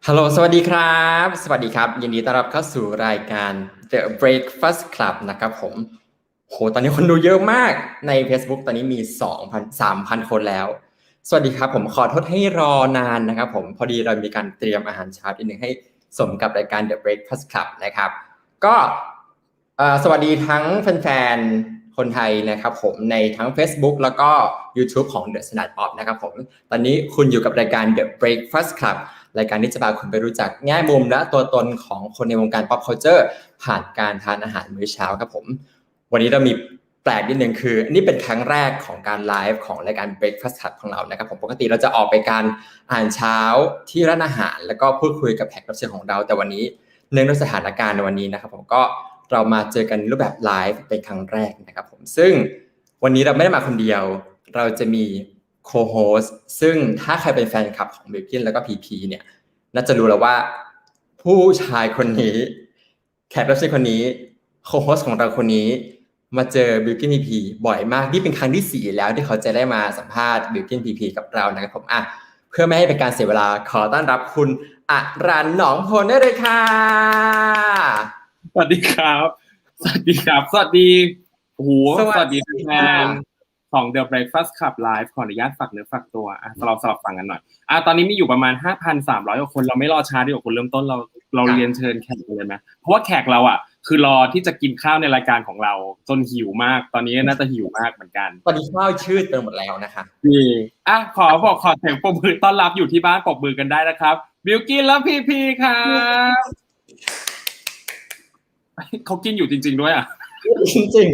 ฮัลโหลสวัสดีครับสวัสดีครับยินดีต้อนรับเข้าสู่รายการ The Breakfast Club นะครับผมโหตอนนี้คนดูเยอะมากใน Facebook ตอนนี้มี2,000 3,000คนแล้วสวัสดีครับผมขอโทษให้รอนานนะครับผมพอดีเรามีการเตรียมอาหารเช้านิดนึงให้สมกับรายการ The Breakfast Club นะครับก็สวัสดีทั้งแฟนๆคนไทยนะครับผมในทั้ง Facebook แล้วก็ YouTube ของ The Standard Pop นะครับผมตอนนี้คุณอยู่กับรายการ The Breakfast Clubรายการที่จะพาคุณไปรู้จักแง่มุมและตัวตนของคนในวงการ pop culture ผ่านการทานอาหารมื้อเช้าครับผมวันนี้เรามีแปลกนิดนึงคือนี่เป็นครั้งแรกของการไลฟ์ของรายการ Breakfast Club ของเรานะครับผมปกติเราจะออกไปการอ่านเช้าที่ร้านอาหารแล้วก็พูดคุยกับแขกรับเชิญของเราแต่วันนี้เนื่องด้วยสถานการณ์ในวันนี้นะครับผมก็เรามาเจอกันรูปแบบไลฟ์เป็นครั้งแรกนะครับผมซึ่งวันนี้เราไม่ได้มาคนเดียวเราจะมีโคโฮสซึ่งถ้าใครเป็นแฟนคลับของบิลกินแล้วก็พีพีเนี่ยน่าจะรู้แล้วว่าผู้ชายคนนี้แขกรับเชิญคนนี้โคโฮสของเราคนนี้มาเจอบิลกินพีพีบ่อยมากนี่เป็นครั้งที่4แล้วที่เขาจะได้มาสัมภาษณ์บิลกินพีพีกับเรานะครับผมเพื่อไม่ให้เป็นการเสียเวลาขอต้อนรับคุณอรันหนองพลได้เลยค่ะสวัสดีครับสวัสดีครับสวัสดีโอ้โหสวัสดีแฟนของ The Breakfast Club Live ขออนุญาตฝากเนื้อฝากตัวเราสลับฟังกันหน่อยตอนนี้มีอยู่ประมาณ 5,300 กว่าคนเราไม่รอช้าดีกว่าคนเริ่มต้นเราเรียนเชิญแขกเลยไหมเพราะว่าแขกเราคือรอที่จะกินข้าวในรายการของเราจนหิวมากตอนนี้น่าจะหิวมากเหมือนกันตอนนี้ข้าวชืดไปหมดแล้วนะคะนี่ขอเสียงปรบมือต้อนรับอยู่ที่บ้านปรบมือกันได้นะครับบิลกิ้นและพีพีครับเขากินอยู่จริงๆด้วยจริง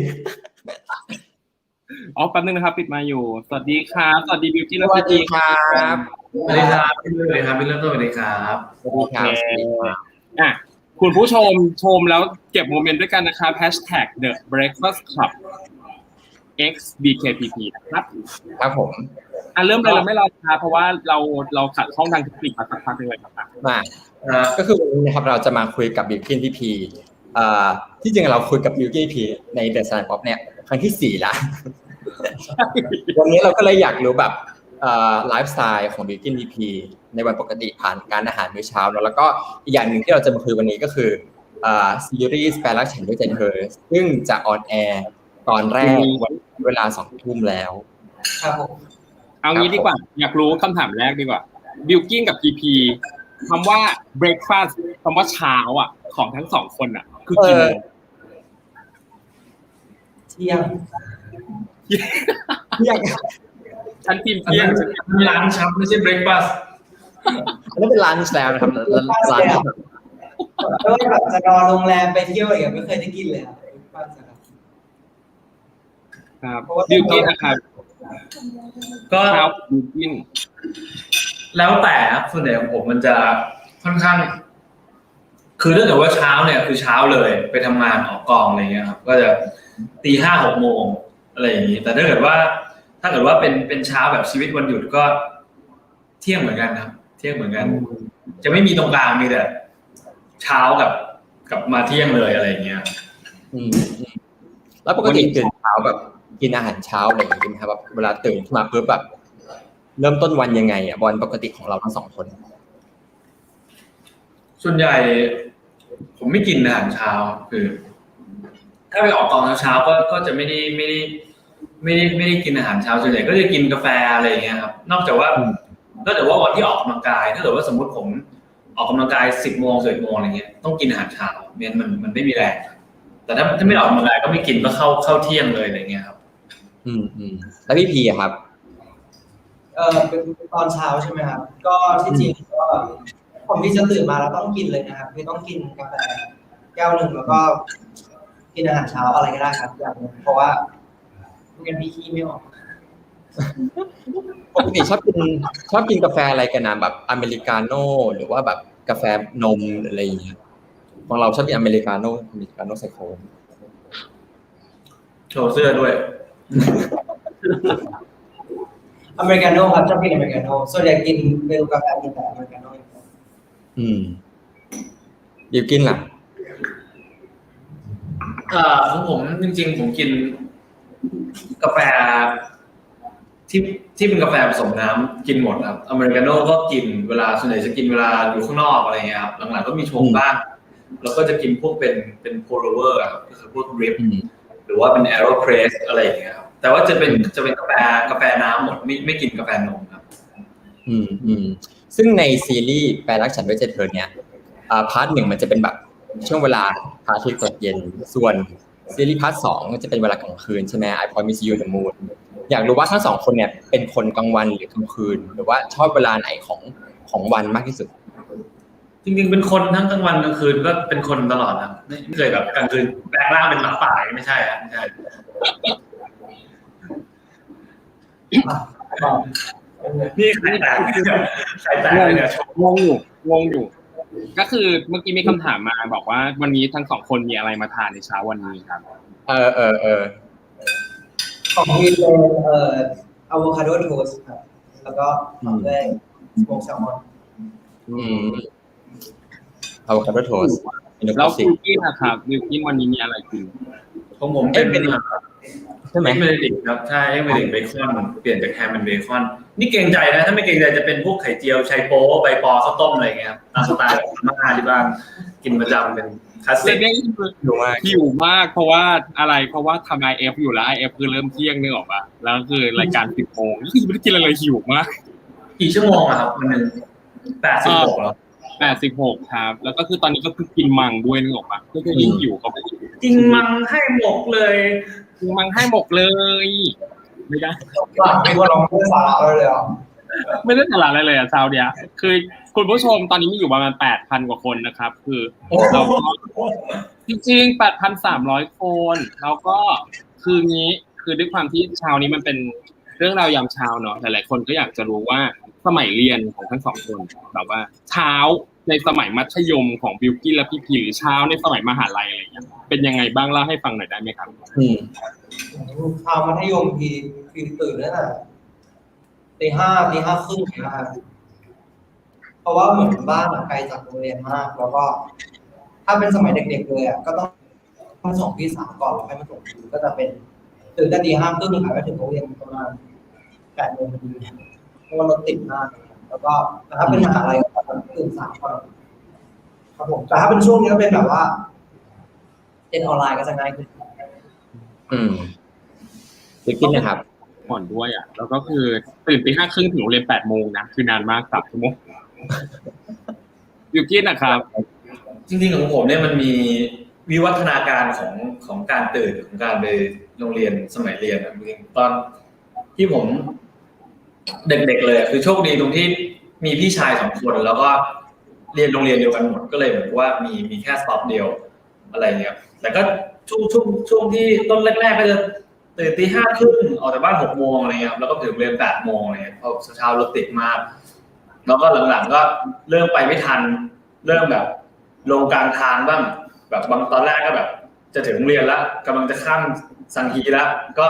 แป๊บนึงนะครับปิดมาอยู่สวัสดีครับสวัสดีบิวตี้และ สวัสดีครับ สวัสดีครับพี่เลิศเลยครับพี่เลิศสวัสดีครับสวัสดีครับคุณผู้ชมแล้วเก็บโมเมนต์ด้วยกันนะครับ #The Breakfast Club XBKPP นะครับครับผมเริ่มเลยเราไม่รอช้าเพราะว่าเราขัดห้องทางเทคนิคมาสักพักนึงเลยครับมาก็คือวันนี้นะครับเราจะมาคุยกับบิลกินพีพีที่จริงเราคุยกับบิลกินพีใน The Standard Pop เนี่ยครั้งที่4แล้ววันนี้เราก็เลยอยากรู้แบบไลฟ์สไตล์ของบิลกินพีพีในวันปกติผ่านการอาหารมื้อเช้าแล้วก็อีกอย่างหนึ่งที่เราจะมาคุยวันนี้ก็คือซีรีส์แปลรักฉันด้วยใจเธอซึ่งจะออนแอร์ตอนแรกวันเวลา 20:00 นแล้วครับผมเอางี้ดีกว่าอยากรู้คำถามแรกดีกว่าบิลกินกับพีพีคำว่า breakfast คำว่าเช้าของทั้งสองคนคือกี่โมงเที่ยงฉันพิมพ์เที่ยงร้านชับไม่ใช่ breakfast อันนี้เป็นร้านแล้วนะครับร้านแล้วแบบจะนอนโรงแรมไปเที่ยวอะไรไม่เคยได้กินเลยครับบิลกินนะครับก็บิลกินแล้วแต่ครับส่วนใหญ่ของผมมันจะค่อนข้างคือถ้าเกิดว่าเช้าเนี่ยคือเช้าเลยไปทำงานออกกองอะไรเงี้ยครับก็จะ5:00 6:00 นอะไรอย่างนี้แต่ถ้าเกิดว่าเป็นเช้าแบบชีวิตวันหยุดก็เที่ยงเหมือนกันครับเที่ยงเหมือนกันจะไม่มีตรงกลางมีแต่เช้ากับมาเที่ยงเลยอะไรอย่างเงี้ยแล้วปกติตื่นเช้าแบบกินอาหารเช้าอะไรอย่างเงี้ยครับแบบเวลาตื่นขึ้นมาปุ๊บแบบเริ่มต้นวันยังไงวันปกติของเราทั้งสองคนส่วนใหญ่ผมไม่กินอาหารเช้าคือถ้าไปออกกองเช้าก็จะไม่ได้กินอาหารเช้าส่วนใหญ่ก็จะกินกาแฟอะไรอย่างเงี้ยครับนอกจากว่าวันที่ออกกำลังกายถ้าเกิดว่าสมมติผมออกกำลังกาย10:00 น 11:00 นอะไรเงี้ยต้องกินอาหารเช้ามันไม่มีแรงแต่ถ้าไม่ออกกำลังกายก็ไม่กินก็เข้าเที่ยงเลยอะไรเงี้ยครับแล้วพี่พีครับเป็นตอนเช้าใช่ไหมครับก็ที่จริงก็ผมที่จะตื่นมาแล้วต้องกินเลยนะครับคือต้องกินกาแฟแก้วหนึ่งแล้วก็กินอาหารเช้าอะไรก็ได้ครับอย่างนึงเพราะว่าไม่งั้นพี่ขี้ไม่ออกปกติชอบกินกาแฟอะไรกันนะแบบอเมริกาโน่หรือว่าแบบกาแฟนมอะไรอย่างเงี้ยของเราชอบกินอเมริกาโน่ใส่โค้กโชว์เสื้อด้วยอเมริกาโน่ครับชอบกินอเมริกาโน่ส่วนใหญ่กินเมนูกาแฟกินแต่อเมริกาโน่บิลกินล่ะของผมจริงๆผมกินกาแฟ ที่เป็นกาแฟผสมน้ำกินหมดครับอเมริกาโน่ก็กินเวลาส่วนใหญ่จะกินเวลาอยู่ข้างนอกอะไรเงี้ยครับหลังๆก็มีชงบ้างแล้วก็จะกินพวกเป็นโพลเวอร์ครับก็คือพวกดริปหรือว่าเป็นแอโรเพรสอะไรอย่างเงี้ยครับแต่ว่าจะเป็นกาแฟน้ำหมดไม่กินกาแฟนมครับซึ่งในซีรีส์แปลรักฉันด้วยใจเธอเนี่ยพาร์ท 1มันจะเป็นแบบช่วงเวลาพระอาทิตย์ตกเย็นส่วนซีรีส์พาร์ท 2ก็จะเป็นเวลากลางคืนใช่ไหม I Promise You the Moon อยากรู้ว่าทั้งสองคนเนี่ยเป็นคนกลางวันหรือกลางคืนหรือว่าชอบเวลาไหนของวันมากที่สุดจริงๆเป็นคนทั้งกลางวันกลางคืนก็เป็นคนตลอดนะไม่เคยแบบกลางคืนแปลงร่างเป็นหมาป่าไม่ใช่ครับไม่ใช่นี่ใครแตกเนี่ยงงอยู่ก็คือเมื่อกี้มีคำถามมาบอกว่าวันนี้ทั้งสองคนมีอะไรมาทานในเช้าวันนี้ครับของมีเป็นอะโวคาโดโทสต์ครับแล้วก็ด้วยสโมกแซลมอนอะโวคาโดโทสต์แล้วบิวกิ้นนะครับบิวกิ้นวันนี้มีอะไรกินของผมเป็นใช่ไหมเมดิกครับใช่เมดิกเบคอนเปลี่ยนจากแฮมเป็นเบคอนนี่เกรงใจนะถ้าไม่เกรงใจจะเป็นพวกไข่เจียวไชโป๊ใบปอข้าวต้มอะไรอย่างเงี้ยครับตามสไตล์แบบม่าที่บ้านกินประจำเป็นคลาสสิกหิวมากเพราะว่าทำ IF อยู่แล้ว IF คือเริ่มเที่ยงนึกออกป่ะแล้วคือรายการ 10 โมงคือไม่ได้กินอะไรเลยหิวมากกี่ชั่วโมงครับวันนึง86แล้ว86ครับแล้วก็คือตอนนี้ก็คือกินมังด้วยนึกออกป่ะก็คือยิ่งหิวเขากินมังให้หมกเลยไม่ได้ไม่ว่าเราไม่ได้สาระเลยอ่ะไม่ได้สาระอะไรเลยอ่ะชาวเนี้ยคือคุณผู้ชมตอนนี้มีอยู่ประมาณ 8,000 กว่าคนนะครับคือเราจริงๆ 8,300 คนแล้วก็คืองี้คือด้วยความที่เช้านี้มันเป็นเรื่องราวยามเช้าเนาะหลายๆคนก็อยากจะรู้ว่าสมัยเรียนของทั้งสองคนแบบว่าเช้าในสมัยมัธยมของบิวกิ้นและพี่พีหรือเช้าในสมัยมหาลัยอะไรอย่างเงี้ยเป็นยังไงบ้างเล่าให้ฟังหน่อยได้ไหมครับเช้ามัธยมพี่ตื่นแล้วน่ะตีห้าครึ่งนะครับเพราะว่าเหมือนบ้านไกลจากโรงเรียนมากแล้วก็ถ้าเป็นสมัยเด็กๆเลยอ่ะก็ต้องมาส่งพี่สาวก่อนแล้วค่อยมาส่งพี่ก็จะเป็นตื่นแต่ตีห้าครึ่งไปถึงโรงเรียนประมาณ8 โมงพอดีเพราะว่ารถติดมากแล้วก็ถ้าเป็นมหาลัยก็ตื่นสายก่อนครับผมแต่ถ้าเป็นช่วงนี้ก็เป็นแบบว่าเรียนออนไลน์ก็จะง่ายขึ้นบิวกิ้นนะครับก่อนด้วยอ่ะแล้วก็คือตื่นตี 5 ครึ่งถึงโรงเรียน 8 โมงนะคือนานมาก3 ชั่วโมงบิวกิ้นนะครับจริงๆของผมเนี่ยมันมีวิวัฒนาการของการตื่นของการไปโรงเรียนสมัยเรียนจริงตอนที่ผมเด็กๆเลยคือโชคดีตรงที่มีพี่ชาย2 คนแล้วก็เรียนโรงเรียนเดียวกันหมดก็เลยเหมือนว่ามีแค่สต็อปเดียวอะไรเงี้ยแต่ก็ช่วงที่ต้นแรกๆก็จะตื่นตี 5 ครึ่งออกจากบ้าน6 โมงอะไรเงี้ยแล้วก็ถึงเรียน8 โมงอะไรเงี้ยเพราะเช้ารถติดมากแล้วก็หลังๆก็เริ่มไปไม่ทันเริ่มแบบลงกลางทางบ้างแบบบางตอนแรกก็แบบจะถึงโรงเรียนแล้วกำลังจะข้ามสังฮีแล้วก็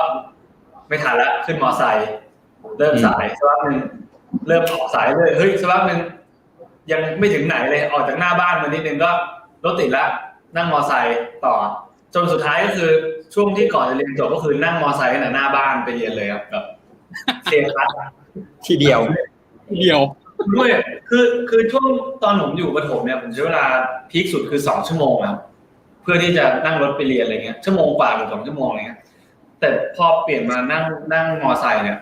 ไม่ทันแล้วขึ้นมอไซค์เริ่มสายสักพักนึงเริ่มออกสายเลยเฮ้ยสักพักนึงยังไม่ถึงไหนเลยออกจากหน้าบ้านมานิดนึงก็รถติดแล้วนั่งมอไซค์ต่อจนสุดท้ายก็คือช่วงที่ก่อนจะเรียนจบก็คือนั่งมอไซค์หน้าบ้านไปเรียนเลยครับแบบเทคัสทีเดียวด้วยคือช่วงตอนผมอยู่ประถมเนี่ยผมใช้เวลาพีคสุดคือ2 ชั่วโมงครับเพื่อที่จะนั่งรถไปเรียนอะไรเงี้ยชั่วโมงกว่าหรือ2 ชั่วโมงอะไรเงี้ยแต่พอเปลี่ยนมานั่งมอไซค์เนี่ย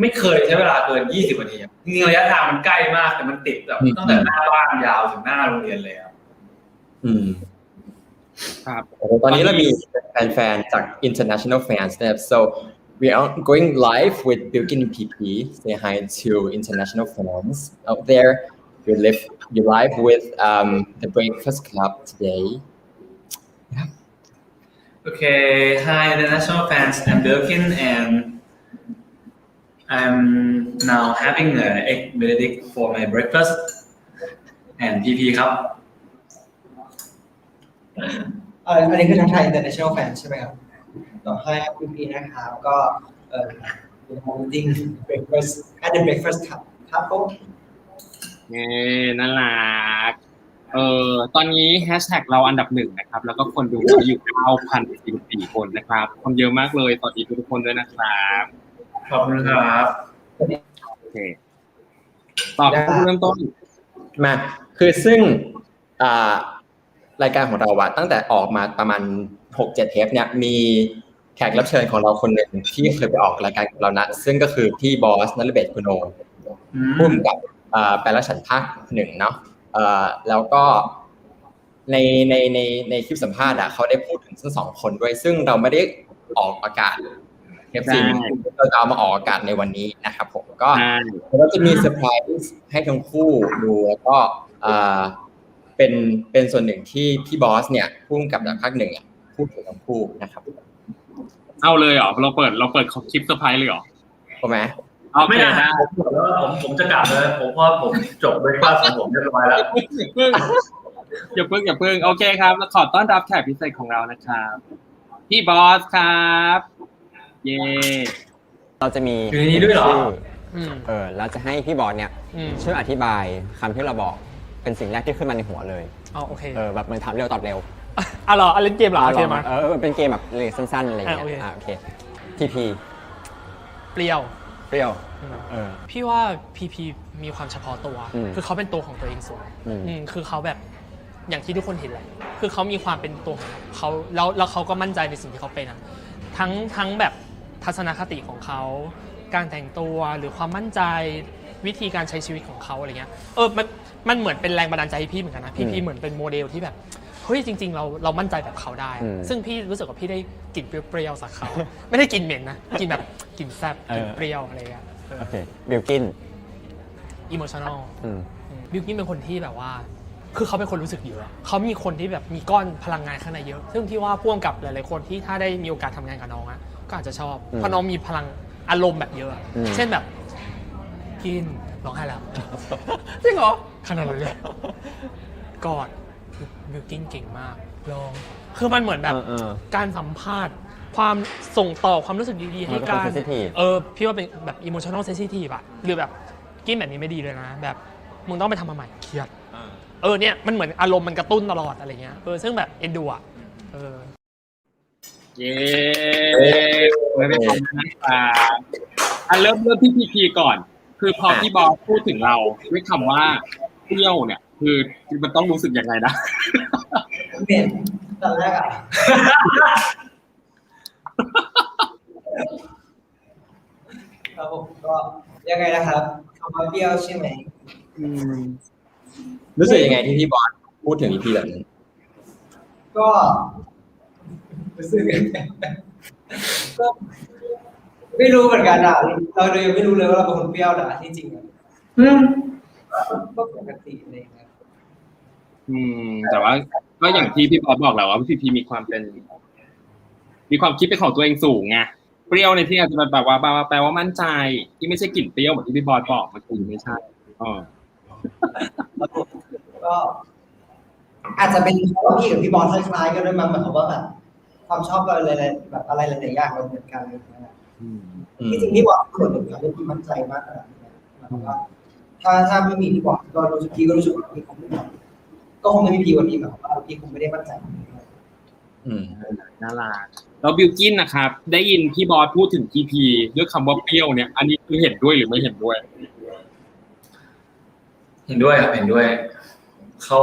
ไม่เคยใช้เวลาเกิน20 นาทีจริงๆระยะทางมันใกล้มากแต่มันติดแบบตั้งแต่หน้าบ้านยาวถึงหน้าโรงเรียนเลยครับครับตอนนี้เรามีแฟนๆจาก international fans นะครับ so we are going live with Bilkin PP say hi to international fans out there we live with the Breakfast Club today okay hi international fans I'm Bilkin and I'm now having an egg Benedict for my breakfast and PP ครับอันนี้คือทางไทย international fan ใช่ไหมครับต่อให้คุณพีนะครับก็meeting breakfast at the breakfast club ครับผมน่ารักตอนนี้แฮชแท็กเราอันดับ 1นะครับแล้วก็คนดูอยู่ 9,044 คนนะครับคนเยอะมากเลยสวัสดีทุกคนด้วยนะครับ ขอบคุณครับ โอเคตอบเริ่มต้น มาคือซึ่งรายการของเราตั้งแต่ออกมาประมาณ 6-7 เทปเนี่ยมีแขกรับเชิญของเราคนหนึ่งที่เคยไปออกรายการของเรานะซึ่งก็คือพี่บอสนฤเบศกุโนร่วมกับแปลรักฉันภาค 1เนาะแล้วก็ในคลิปสัมภาษณ์เขาได้พูดถึงทั้งสองคนด้วยซึ่งเราไม่ได้ออกอากาศเทปจริงเราจะเอามาออกอากาศในวันนี้นะครับผมก็เราจะมีเซอร์ไพรส์ให้ทั้งคู่ดูแล้วก็เป็นส่วนหนึ่งที่พี่บอสเนี่ยพูดกับภาค 1พูดถึงทั้งคู่นะครับเอาเลยเหรอเราเปิดคลิปเซอร์ไพรส์เลยเหรอถูกไหมไม่ได้ผมจะกลับเลยผมเพราะผมจบเบรกฟาสต์ของผมเรียบร้อยแล้วอย่าเพิ่งโอเคครับขอต้อนรับแขกพิเศษของเรานะครับพี่บอสครับเย้เราจะมีอยู่ในนี้ด้วยเหรอเราจะให้พี่บอสเนี่ยช่วยอธิบายคำที่เราบอกเป็นสิ่งแรกที่ขึ้นมาในหัวเลยโอเคแบบมันถามเร็วตอบเร็วเหรอเล่นเกมเหรอโอเคมั้ยเป็นเกมแบบเลยสั้นๆอะไรอย่างเงี้ยโอเคพีเปรี้ยวพี่ว่าพีมีความเฉพาะตัวคือเขาเป็นตัวของตัวเองสูงคือเขาแบบอย่างที่ทุกคนเห็นแหละคือเขามีความเป็นตัวของเขาแล้วเขาก็มั่นใจในสิ่งที่เขาเป็นทั้งแบบทัศนคติของเขาการแต่งตัวหรือความมั่นใจวิธีการใช้ชีวิตของเขาอะไรเงี้ยมันเหมือนเป็นแรงบันดาลใจให้พี่เหมือนกันนะพี่เหมือนเป็นโมเดลที่แบบเฮ้ยจริงๆเรามั่นใจแบบเขาได้ซึ่งพี่รู้สึกว่าพี่ได้กลิ่นเปรี้ยวๆจากเขาไม่ได้กลิ่นเหม็นนะกลิ่นแบบกลิ่นแซ่บกลิ่นเปรี้ยวอะไรเงี้ยโอเคบิลกินอิโมชั่นอลบิลกินเป็นคนที่แบบว่าคือเขาเป็นคนรู้สึกเยอะเขามีคนที่แบบมีก้อนพลังงานข้างในเยอะซึ่งพี่ว่าพ่วงกับหลายๆคนที่ถ้าได้มีโอกาสทำงานกับน้องก็อาจจะชอบเพราะน้องมีพลังอารมณ์แบบเยอะเช่นแบบกินร้องไห้แล้วจริงเหรอขนาดนั้นเลยกอดบิลกิ้นเก่งมากลองคือมันเหมือนแบบการสัมภาษณ์ความส่งต่อความรู้สึกดีๆให้กันพี่ว่าเป็นแบบ emotional sensitive หรือแบบกินแบบนี้ไม่ดีเลยนะแบบมึงต้องไปทำมาใหม่เครียดเนี่ยมันเหมือนอารมณ์มันกระตุ้นตลอดอะไรเงี้ยซึ่งแบบเอ็นดูเย้ไม่ได้ทำนะครับเริ่มที่พีก่อนคือพอพี่บอสพูดถึงเราด้วยคำว่าเที่ยวเนี่ยคือมันต้องรู้สึกยังไงนะเห็นตอนแรกครับผมก็ยังไงนะครับคำว่าเที่ยวใช่ไหมรู้สึกยังไงที่พี่บอสพูดถึงอีพีแบบนี้ก็รู้สึกก็ไม่รู้เหมือนกันเรายังไม่รู้เลยว่าเราเป็นคนเปรี้ยวนะที่จริงก็ปกติเลยครับแต่ว่าก็อย่างที่พี่บอสบอกแล้วว่าพี่มีความคิดเป็นของตัวเองสูงไงเปรี้ยวในที่อาจจะแบบว่าแปลว่ามั่นใจที่ไม่ใช่กลิ่นเปรี้ยวเหมือนที่พี่บอสบอกมันคือไม่ใช่ก็อาจจะเป็นเพราะว่าพี่กับพี่บอสคล้ายๆกันด้วยมั้งหมายความว่าแบบความชอบอะไรแบบอะไรหลายๆอย่างมันเหมือนกันที่จริงพี่บอสส่วนหนึ่งทำให้พี่มั่นใจมากขนาดนี้ว่าถ้าไม่มีพี่บอสก็รู้สึกว่าพี่คงไม่มีพี่วันนี้แบบว่าพี่คงไม่ได้มั่นใจน่ารักแล้วบิลกินนะครับได้ยินพี่บอสพูดถึงพีด้วยคำว่าเปรี้ยวเนี่ยอันนี้คือเห็นด้วยหรือไม่เห็นด้วยเห็นด้วยครับเห็นด้วยเขา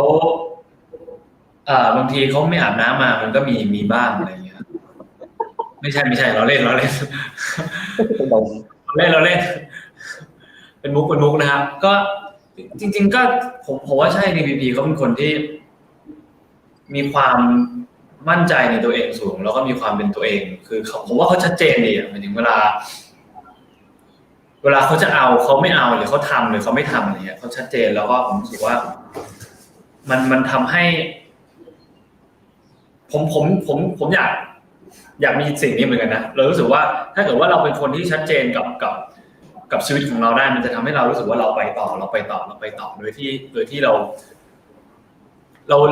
บางทีเขาไม่อาบน้ำมามันก็มีบ้างอะไรอย่างเงี้ยไม่ใช่เราเล่นเป็นมุกนะครับก็จริงๆก็ผมว่าใช่ในพีเขาเป็นคนที่มีความมั่นใจในตัวเองสูงแล้วก็มีความเป็นตัวเองคือผมว่าเขาชัดเจนดีหมายถึงเวลาเขาจะเอาเขาไม่เอาหรือเขาทำหรือเขาไม่ทำอะไรเงี้ยเขาชัดเจนแล้วก็ผมรู้สึกว่ามันทำให้ผมอยากมีสิ่งนี้เหมือนกันนะเรารู้สึกว่าถ้าเกิดว่าเราเป็นคนที่ชัดเจนกับชีวิตของเราได้มันจะทำให้เรารู้สึกว่าเราไปต่อโดยที่เ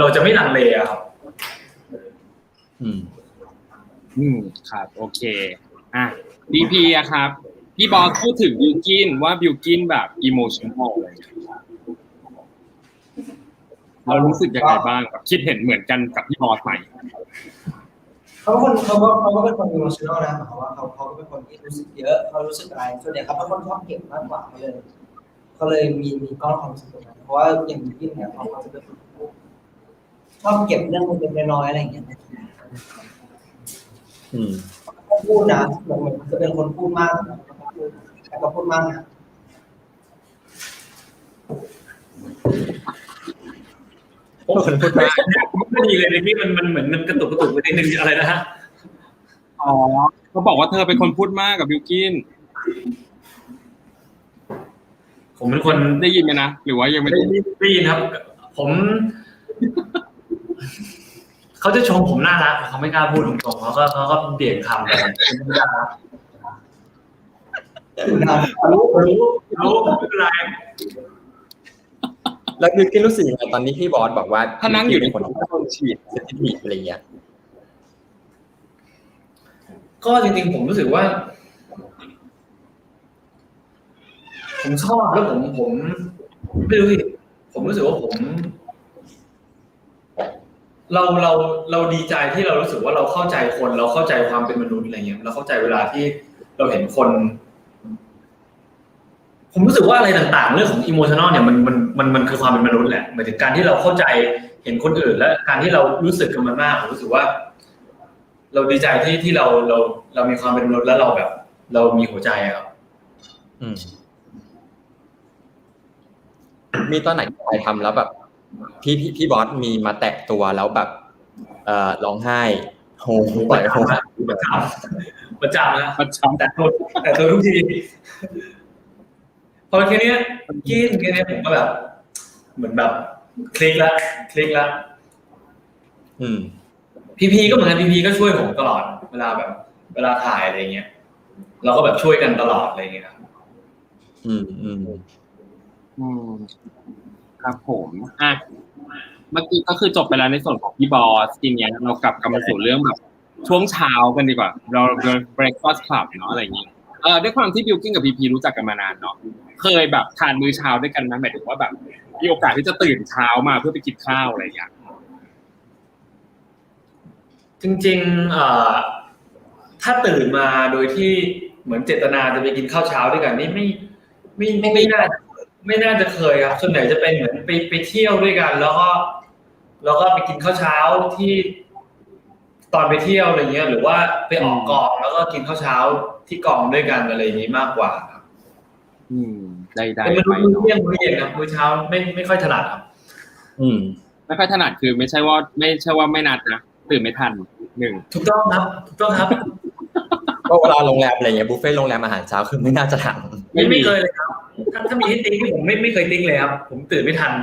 ราจะไม่ลังเลครับครับโอเคDP อะครับพี่บอสพูดถึงบิลกินว่าบิลกินแบบ emotional เลยเรารู้สึกยังไงบ้างคิดเห็นเหมือนกันกับพี่บอสไหม เขาก็เป็นคนemotionalนะหมายความว่าเขาก็เป็นคนที่รู้สึกเยอะเขารู้สึกอะไรส่วนใหญ่เขาเป็นคนชอบเก็บมากกว่าเขาเลยมีก้อนความรู้สึกตรงนั้นเพราะว่าอย่างที่เนี่ยเขาจะเป็นคนชอบเก็บเรื่องเล็กๆน้อยๆอะไรอย่างเงี้ยเขาพูดนะเหมือนจะเป็นคนพูดมากแต่ก็พูดมากนะ คนพูดมาก ไม่ดีเลยพี่มันเหมือนมันกระตุกไปนิดนึงอะไรนะฮะ อ๋อเขาบอกว่าเธอเป็นคนพูดมากกับบิลกิน ผมเป็นคน ได้ยินไหมนะหรือว่ายังไม่ได้ ได้ยินครับ ผมเขาจะชมผมน่ารักเขาไม่กล้าพูดตรงๆเขาก็เปลี่ยนคำไปไม่ได้รู้ไม่เป็นไร แล้วบิลกิ้นรู้สึกยังไงตอนนี้พี่บอสบอกว่า ถ้านั่งอยู่ใน คนที่โดนฉีดเซนซิทีฟอะไรเงี้ย ก็จริงๆผมรู้สึกว่า ผมชอบแล้วผมไม่รู้สิผมรู้สึกว่าเราดีใจที่เรารู้สึกว่าเราเข้าใจคนเราเข้าใจความเป็นมนุษย์อะไรเงี้ยเราเข้าใจเวลาที่เราเห็นคน ผมรู้สึกว่าอะไรต่างๆเรื่องของอิโมชันอลเนี่ยมันคือความเป็นมนุษย์แหละหมายถึงการที่เราเข้าใจเห็นคนอื่นและการที่เรารู้สึกกับมันมากผมรู้สึกว่า เราดีใจที่เรามีความเป็นมนุษย์แล้วเราแบบ เรามีหัวใจครับ มีตอนไหนที่ไปทำแล้วแบบพี่บอสมีมาแตะตัวแล้วแบบร้องไห้โฮปล่อยโฮ ประจำนะแต่ตัวทุกทีพอแค่นี้ผมก็แบบเหมือนแบบคลิกละพีก็เหมือนกันพีก็ช่วยผมตลอดเวลาถ่ายอะไรเงี้ยเราก็แบบช่วยกันตลอดอะไรเงี้ยครับครับผมเมื่อกี้ก็คือจบไปแล้วในส่วนของพี่บอสทีนี้เรากลับมาสู่เรื่องแบบช่วงเช้ากันดีกว่าเรา breakfast club เนาะอะไรอย่างเงี้ยด้วยความที่บิลกิ้งกับพีพีรู้จักกันมานานเนาะเคยแบบทานมื้อเช้าด้วยกันไหมหมายถึงว่าแบบมีโอกาสที่จะตื่นเช้ามาเพื่อไปกินข้าวอะไรอย่างเงี้ยจริงๆถ้าตื่นมาโดยที่เหมือนเจตนาจะไปกินข้าวเช้าด้วยกันนี่ไม่น่าจะเคยครับส่วนใหญ่จะเป็นเหมือนไปเที่ยวด้วยกันแล้วก็ไปกินข้าวเช้าที่ตอนไปเที่ยวอะไรเงี้ยหรือว่าไปออกกองแล้วก็กินข้าวเช้าที่กองด้วยกันอะไรอย่างนี้มากกว่าครับได้เป็นมื้อเที่ยงมื้อเย็นครับมื้อเช้าไม่ค่อยถนัดครับไม่ค่อยถนัดคือไม่ใช่ว่าไม่นัดนะตื่นไม่ทันถูกต้องครับก็เวลาโรงแรมอะไรเงี้ยบุฟเฟ่ต์โรงแรมอาหารเช้าคือไม่น่าจะทันไม่เคยเลยครับถ้ามีให้ติ๊กผมไม่เคยติ๊กเลยครับผมตื่นไม่ทัน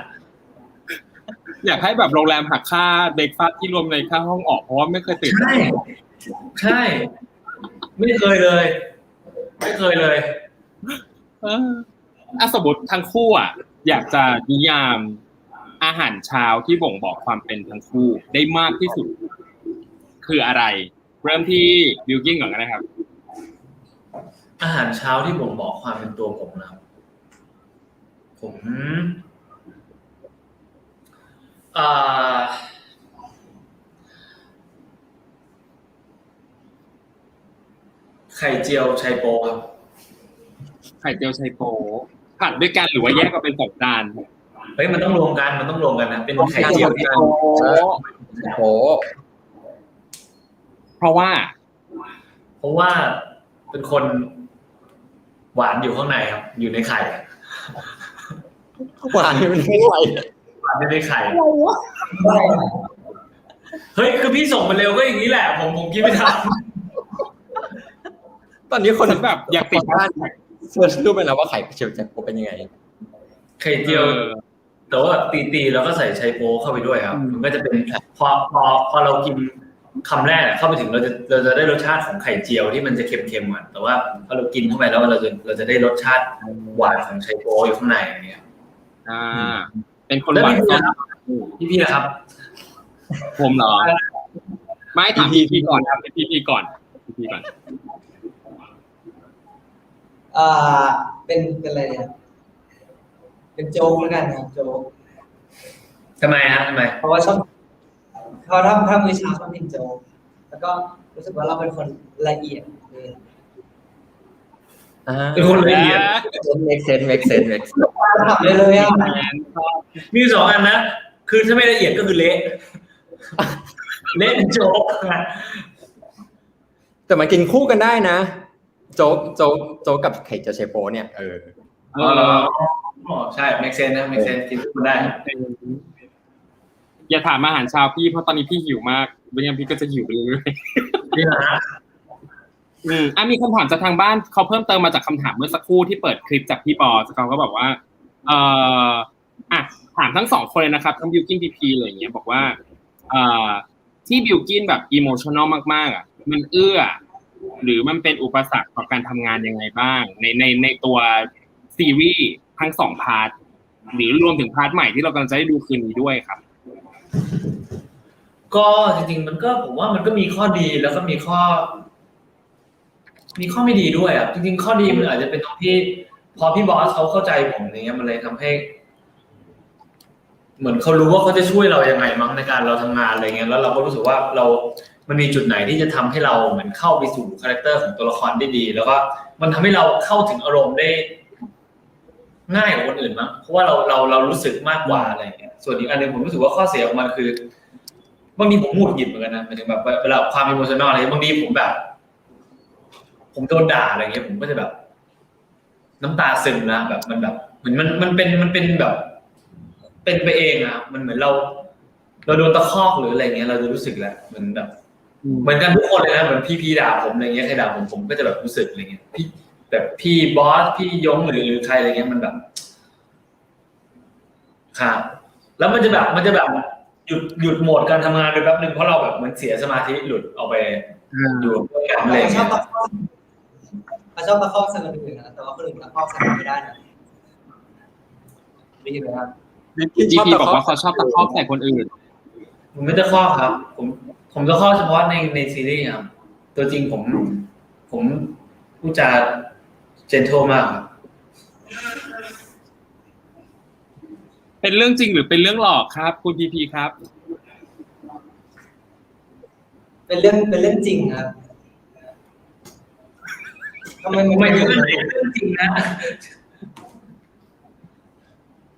อยากให้แบบโรงแรมหักค่าเบรกฟาสต์ที่รวมในค่าห้องออกเพราะว่าไม่เคยตื่นใช่ไม่เคยเลยสมมติทั้งคู่อยากจะนิยามอาหารเช้าที่บ่งบอกความเป็นทั้งคู่ได้มากที่สุดคืออะไรเริ่มที่บิลกิ้งก่อนกันนะครับอาหารเช้าที่บ่งบอกความเป็นตัวผมนะครับผมไข่เจียวไชโป๊ครับไข่เจียวไชโป๊ผัดด้วยกันหรือว่าแยกกันเป็น2จานเฮ้ยมันต้องรวมกันนะเป็นไข่เจียวที่โอ้เพราะว่าเป็นคนหวานอยู่ข้างในครับอยู่ในไข่หวานอยู่ในไข่เฮ้ยคือพี่ส่งมาเร็วก็อย่างนี้แหละผมคิดไม่ทันตอนนี้คนแบบอยากติดบ้านเสิร์ชดูไปแล้วว่าไข่เจียวจะเป็นยังไงไข่เจียวแต่ว่าตีแล้วก็ใส่ไชโป๊เข้าไปด้วยครับมันก็จะเป็นพอเรากินคำแรกเข้าไปถึงเราจะได้รสชาติของไข่เจียวที่มันจะเค็มๆอ่ะแต่ว่าพอเรากินเข้าไปแล้วเราจะได้รสชาติหวานของไชโป๊อยู่ข้างในอะไรเงี้ยเป็นคนหวานพี่นะครับผมเหรอไม่ถามพี่ก่อนครับพี่ก่อนเป็นอะไรเนี่ยเป็นโจ๊กแล้วกันครับโจ๊กทำไมเพราะว่าชอบถ้ามื้อเช้าชอบกินโจ๊ก แล้วก็รู้สึกว่าเราเป็นคนละเอียดเลย เป็นคนละเอียด make sense make sense make sense ทำเลยอ่ะ มี2 อันนะคือถ้าไม่ละเอียดก็คือเละเป็นโจ๊ก แต่มันกินคู่กันได้นะโจ๊กกับไข่เจียวเชโปเนี่ยใช่ make sense นะ make sense กินคู่ได้ อย่าถามอาหารเช้าพี่เพราะตอนนี้พี่หิวมากไม่งั้นพี่ก็จะหิวไปเรื่อยๆ นี่นะ มีคำถามจากทางบ้านเขาเพิ่มเติมมาจากคำถามเมื่อสักครู่ที่เปิดคลิปจากพี่ปอเขาก็บอกว่าถามทั้ง2คนเลยนะครับทั้งบิวกินพีพีอะไรอย่างเงี้ยบอกว่าที่บิวกินแบบอิโมชันนอลมากๆอ่ะมันเอื้อหรือมันเป็นอุปสรรคต่อการทำงานยังไงบ้างในตัวซีรีส์ทั้ง2พาร์ทหรือรวมถึงพาร์ทใหม่ที่เรากำลังจะได้ดูคืนนี้ด้วยครับก็จริงๆมันก็ผมว่ามันก็มีข้อดีแล้วก็มีข้อไม่ดีด้วยอ่ะจริงๆข้อดีมันอาจจะเป็นตรงที่พอพี่บอสเขาเข้าใจผมอย่างเงี้ยมันเลยทำให้ เหมือนเขารู้ว่าเขาจะช่วยเรายังไงมั้งในการเราทำงานอะไรเงี้ยแล้วเราก็รู้สึกว่ามันมีจุดไหนที่จะทำให้เราเหมือนเข้าไปสู่คาแรคเตอร์ของตัวละครได้ดีแล้วก็มันทำให้เราเข้าถึงอารมณ์ได้ง่ายกว่าคนอื่นมั้งเพราะว่าเรารู้สึกมากกว่าอะไรเงี้ยส่วนอีกอันนึงผมรู้สึกว่าข้อเสียของมันคือบางทีผมหงุดหงิดเหมือนกันนะหมายถึงแบบเวลาความอิโมชันนอลอะไรบางทีผมโดนด่าอะไรเงี้ยผมก็จะแบบน้ำตาซึมนะแบบมันแบบเหมือนมันเป็นแบบเป็นไปเองอะมันเหมือนเราโดนตะคอกหรืออะไรเงี้ยเราจะรู้สึกแหละเหมือนแบบเหมือนกันทุกคนเลยนะเหมือนพี่ด่าผมอะไรเงี้ยใครด่าผมก็จะแบบรู้สึกอะไรเงี้ยพี่บอสพี่ยงหรือใครอะไรเงี้ยมันแบบค่ะแล้วมันจะแบบหยุดโหมดการทำงานไปแป๊บนึงเพราะเราแบบเหมือนเสียสมาธิหลุดออกไปอยู่กับตัวอะไรเงี้ยเขาชอบตะคอกใส่คนอื่นนะแต่ว่าคนอื่นตะคอกใส่ไม่ได้นะได้ยินไหมครับพี่บอกว่าเขาชอบตะคอกใส่คนอื่นผมไม่ตะคอกครับผมตะคอกเฉพาะในซีรีส์ครับตัวจริงผมพูดจาเจนทัลมากครับ เป็นเรื่องจริงหรือเป็นเรื่องหลอกครับคุณพีพีครับเป็นเรื่องจริงครับทำไมไม่ถึงเรื่องจริงนะ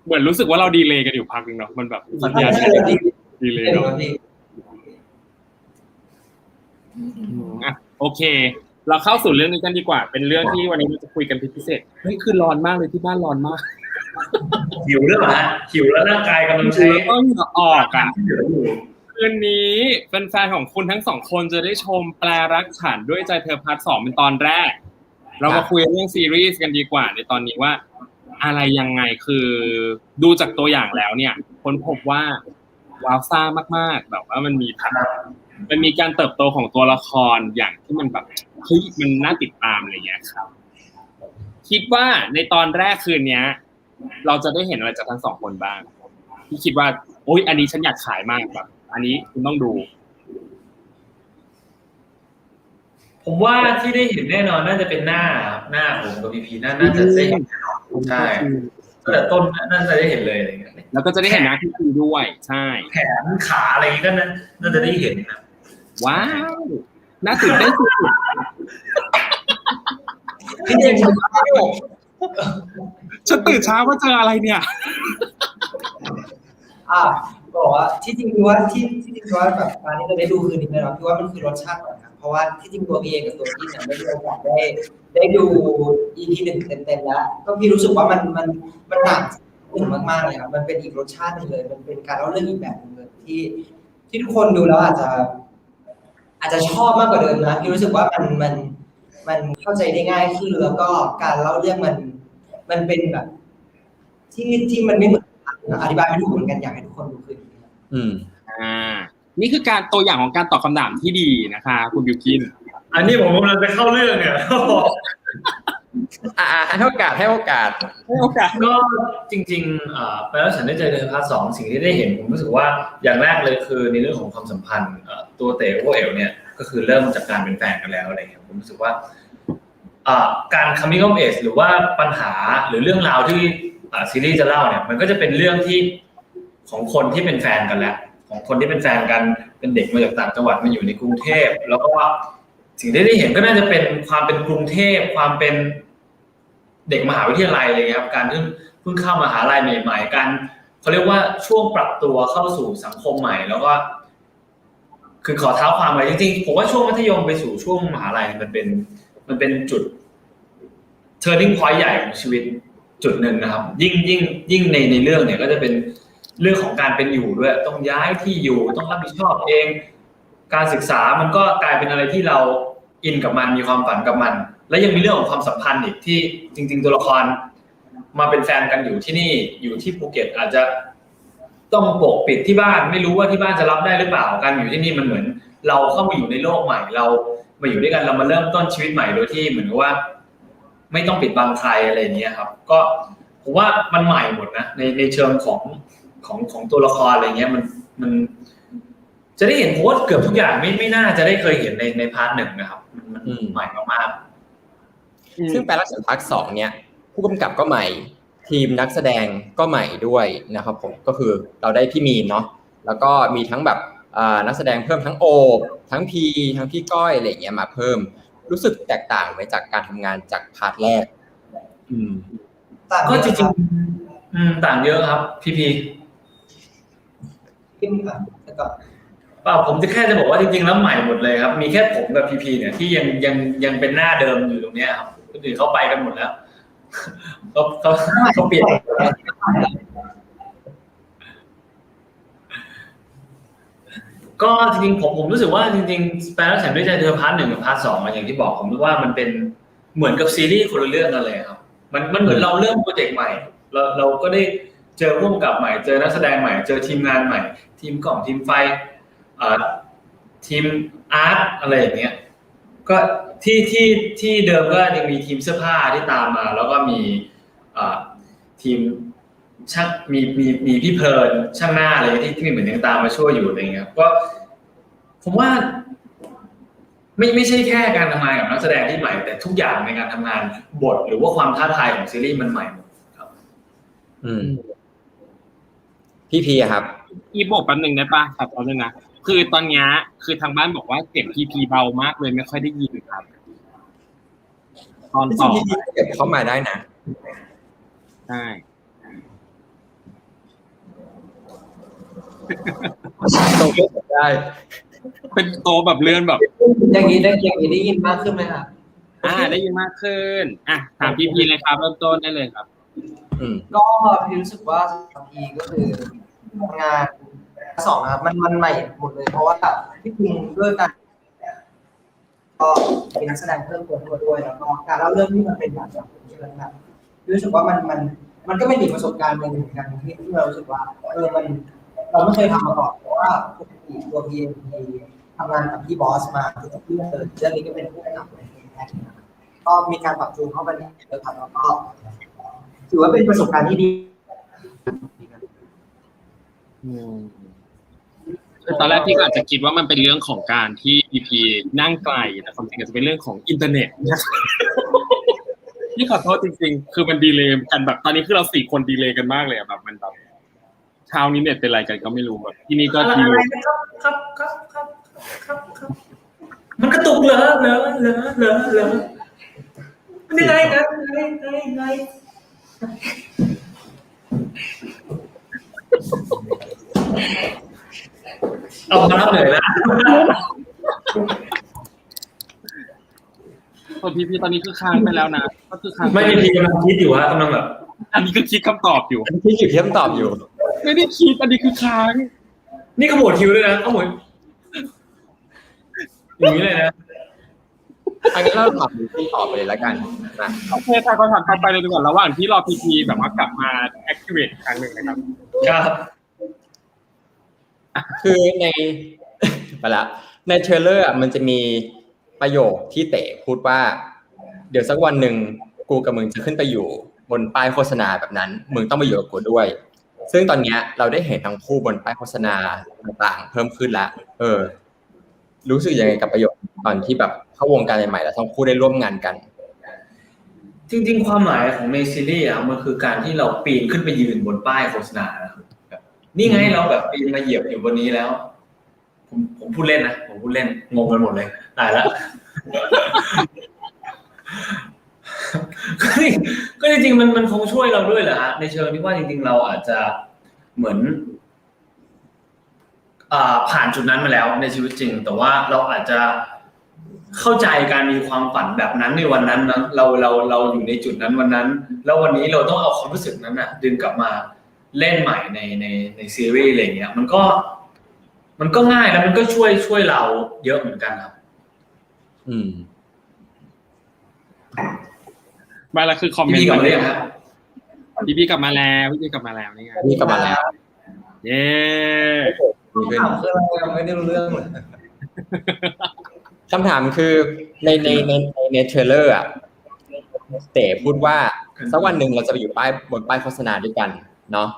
เหมือนรู้สึกว่าเราดีเลย์กันอยู่พักนึงเนาะมันแบบสัญญาณดีเลย์เนาะโอเคเราเข้าสู่เรื่องนี้กันดีกว่าเป็นเรื่องที่วันนี้เราจะคุยกันพิเศษเฮ้ยคือร้อนมากเลยที่บ้านร้อนมากหิวด้วยเหรอฮะหิวแล้วร่างกายกำลังใช้ก็เหงื่อออกอ่ะคืนนี้แฟนๆของคุณทั้ง2คนจะได้ชมแปลรักฉันด้วยใจเธอพาร์ท 2เป็นตอนแรกเรามาคุยเรื่องซีรีส์กันดีกว่าในตอนนี้ว่าอะไรยังไงคือดูจากตัวอย่างแล้วเนี่ยค้นพบว่าว้าวซ่ามากๆแบบว่ามันมีการเติบโตของตัวละครอย่างที่มันแบบเฮ้ยมันน่าติดตามอะไรเงี้ยครับคิดว่าในตอนแรกคืนนี้เราจะได้เห็นอะไรจากทั้ง2คนบ้างที่คิดว่าโอ๊ยอันนี้ฉันอยากขายมากแบบอันนี้คุณต้องดูผมว่าที่ได้เห็นแน่นอนน่าจะเป็นหน้าผมกับพีพีน่าจะได้เห็นใช่ตั้งแต่ต้นน่าจะได้เห็นเลยอะไรเงี้ยแล้วก็จะได้เห็นหน้าพีพีด้วยใช่แขนขาอะไรก็น่าจะได้เห็นนะว้าวน่าตื่นเต้นสุดพี่เจมส์ฉันตื่นเช้าว่าเจออะไรเนี่ยบอกว่าที่จริงคือว่าแบบการที่เราได้ดูคืนนี้นะพี่ว่ามันคือรสชาติก่อนครับเพราะว่าที่จริงตัวพี่เองกับตัวพี่เนี่ยไม่ได้มีโอกาสได้ดู EP 1เต็มๆแล้วก็พี่รู้สึกว่ามันต่างมากๆเลยครับมันเป็นอีกรสชาตินึงเลยมันเป็นการเล่าเรื่องอีกแบบนึงเลยที่ทุกคนดูแล้วอาจจะชอบมากกว่าเดิมนะพี่รู้สึกว่ามันเข้าใจได้ง่ายขึ้นแล้วก็การเล่าเรื่องมันเป็นแบบที่มันไม่เหมือนอธิบายไม่ถูกเหมือนกันอยากให้ทุกคนดูคืนนี่คือการตัวอย่างของการตอบคำถามที่ดีนะคะคุณบิวกินอันนี้ผมกำลังจะเข้าเรื่องเนี่ยให้โอกาสก็จริงๆไปแล้วฉันได้เจอในพาร์ท 2สิ่งที่ได้เห็นผมรู้สึกว่าอย่างแรกเลยคือในเรื่องของความสัมพันธ์ตัวเต๋อโอเอ๋วเนี่ยก็คือเริ่มจากการเป็นแฟนกันแล้วอะไรเงี้ยผมรู้สึกว่าการ coming of age หรือว่าปัญหาหรือเรื่องราวที่ซีรีส์จะเล่าเนี่ยมันก็จะเป็นเรื่องที่ของคนที่เป็นแฟนกันแล้วข ของคนที่เป็นแฟนกันเป็นเด็กมาจากต่างจังหวัดมาอยู่ในกรุงเทพแล้วก็สิ่งที่ได้เห็นก็น่าจะเป็นความเป็นกรุงเทพความเป็นเด็กมหาวิทยาลัยอะไรเงี้ยครับการเพิ่งเข้ามหาลัยใหม่ๆการเขาเรียกว่าช่วงปรับตัวเข้าสู่สังคมใหม่แล้วก็คือขอเท้าความไปจริงๆผมว่าช่วงมัธยมไปสู่ช่วงมหาลัยมันเป็นจุด turning point ใหญ่ของชีวิตจุดหนึ่งนะครับยิ่งในเรื่องเนี่ยก็จะเป็นเรื่องของการเป็นอยู่ด้วยต้องย้ายที่อยู่ต้องรับผิดชอบเองการศึกษามันก็กลายเป็นอะไรที่เราอินกับมันมีความฝันกับมันและยังมีเรื่องของความสัมพันธ์อีกที่จริงๆตัวละครมาเป็นแฟนกันอยู่ที่นี่อยู่ที่ภูเก็ตอาจจะต้องปกปิดที่บ้านไม่รู้ว่าที่บ้านจะรับได้หรือเปล่าการอยู่ที่นี่มันเหมือนเราเข้ามาอยู่ในโลกใหม่เรามาอยู่ด้วยกันเรามาเริ่มต้นชีวิตใหม่โดยที่เหมือนกับว่าไม่ต้องปิดบังใครอะไรอย่างเงี้ยครับก็ผมว่ามันใหม่หมดนะในเชิงของตัวละครอะไรเงี้ยมันจะได้เห็นผมว่าเกือบทุกอย่างไม่น่าจะได้เคยเห็นในพาร์ทหนึ่งนะครับมันใหม่มากๆซึ่งแปลรักษาภาค2เนี่ยผู้กำกับก็ใหม่ทีมนักแสดงก็ใหม่ด้วยนะครับผมก็คือเราได้พี่มีนเนาะแล้วก็มีทั้งแบบนักแสดงเพิ่มทั้งโอบทั้งพีทั้งพี่ก้อยอะไรอย่างเงี้ยมาเพิ่มรู้สึกแตกต่างไหมจากการทำงานจากพาร์ทแรกก็จริงๆต่างเยอะครับพี่เปล่าผมจะแค่จะบอกว่าจริงๆแล้วใหม่หมดเลยครับมีแค่ผมกับพีเนี่ยที่ยังเป็นหน้าเดิมอยู่ตรงนี้ครับคนอื่นเขาไปกันหมดแล้วเขาเปลี่ยนก็จริงๆผมรู้สึกว่าจริงๆแปลรักฉันด้วยใจเธอพาร์ท 1กับพาร์ท 2อย่างที่บอกผมรู้ว่ามันเป็นเหมือนกับซีรีส์คนละเรื่องกันเลยครับมันเหมือนเราเริ่มโปรเจกต์ใหม่เราก็ได้เจอผู้กำกับใหม่เจอนักแสดงใหม่เจอทีมงานใหม่ทีมกล่องทีมไฟทีมอาร์ตอะไรอย่างเงี้ยก็ที่เดิมก็ยังมีทีมเสื้อผ้าที่ตามมาแล้วก็มีทีมช่างมีพี่เพลินช่างหน้าอะไรที่เหมือนยังตามมาช่วยอยู่อะไรเงี้ยก็ผมว่าไม่ใช่แค่การทำงานกับนักแสดงที่ใหม่แต่ทุกอย่างในการทำงานบทหรือว่าความท้าทายของซีรีส์มันใหม่หมดครับพี่พีครับอีบอกแป๊บนึงได้ป่ะครับตอนนึงนะคือตอนนี้คือทางบ้านบอกว่าเสียงพีเบามากเลยไม่ค่อยได้ยินครับตอนต่อเก็บเข้ามาได้นะใช่โตได้เป็นโตแบบเลื่อนแบบอย่างนี้ได้ยินมากขึ้นไหมครับได้ยินมากขึ้นถามพีเลยครับเริ่มต้นได้เลยครับก็พี่รู้สึกว่าพีก็คืองาน2นะครับมันใหม่หมดเลยเพราะว่าที่จริงด้วยกันก็เป็นนักแสดงเพิ่มตัวด้วยแล้วก็การเล่าเรื่องที่มันเป็นแบบนี้นะครับรู้สึกว่ามันก็เป็นอีกประสบการณ์หนึ่งเหมือนกันที่เรารู้สึกว่าเราไม่เคยทำมาก่อนเพราะว่าปกติตัวพีทำงานกับพี่บอสมาทุกเรื่องเลยเรื่องนี้ก็เป็นผู้กำกับในแรกก็มีการปรับจูนเข้าไปในเรื่องแล้วก็ถือว่าเป็นประสบการณ์ที่ดีตอนแรกพี่ก็อาจจะคิดว่ามันเป็นเรื่องของการที่ EP นั่งไกลแต่ความจริงอาจจะเป็นเรื่องของอินเทอร์เน็ตพี่ขอโทษจริงๆคือมันดีเลย์กันแบบตอนนี้คือเรา4คนดีเลย์กันมากเลยแบบมันแบบเช้านี้เน็ตเป็นไรกันก็ไม่รู้แบบที่นี่ก็ดีเลยครับมันกระตุกเหรอไม่ได้นะไงเอามารับเลยนะพี่ตอนนี้คือค้างไปแล้วนะก็คือค้างไม่พี่กำลังคิดอยู่กำลังแบบอันนี้คือคิดคำตอบอยู่คิดอยู่คำตอบอยู่ไม่ได้คิดอันนี้คือค้างนี่ขมวดคิวด้วยนะขมวดอย่างนี้เลยนะอันนี้เราตอบที่ตอบไปเลยแล้วกันนะโอเคค่ะก็ถามต่อไปเลยดีกว่าระหว่างที่รอพีแบบว่ากลับมา activate ครั้งหนึ่งนะครับคือไปละในเทรลเลอร์มันจะมีประโยคที่เต๋พูดว่าเดี๋ยวสักวันหนึ่งกูกับมึงจะขึ้นไปอยู่บนป้ายโฆษณาแบบนั้นมึงต้องมาอยู่กับกูด้วยซึ่งตอนนี้เราได้เห็นทั้งคู่บนป้ายโฆษณาต่างๆเพิ่มขึ้นแล้วรู้สึกยังไงกับประโยคตอนที่แบบเข้าวงการใหม่ๆแล้วทั้งคู่ได้ร่วมงานกันจริงๆความหมายของในซีรีส์มันคือการที่เราปีนขึ้นไปยืนบนป้ายโฆษณา นี่ไงเราแบบปีนมาเหยียบอยู่บนนี้แล้ว ผมพูดเล่นนะผมพูดเล่นงงกันหมดเลยตายแล้ว ก็จริงๆมันคงช่วยเราด้วยแหละฮะในเชิงที่ว่าจริงๆเราอาจจะเหมือนผ่านจุดนั้นมาแล้วในชีวิตจริงแต่ว่าเราอาจจะเข้าใจการมีความฝันแบบนั้นในวันนั้นนะเราอยู่ในจุดนั้นวันนั้นแล้ววันนี้เราต้องเอาความรู้สึกนั้นน่ะดึงกลับมาเล่นใหม่ในซีรีส์อะไรเงี้ยมันก็ง่ายแล้วมันก็ช่วยเราเยอะเหมือนกันครับมาแล้วคือคอมเมนต์ พี่กลับมาแล้วครับ พี่กลับมาแล้วนี่ไง พี่กลับมาแล้ว เย้ ถามคืออะไรยังไม่ได้รู้เรื่องเลย คำถามคือในเทรลเลอร์อ่ะเต๋พูดว่าสักวันหนึ่งเราจะไปอยู่บนป้ายโฆษณาด้วยกันเนาะ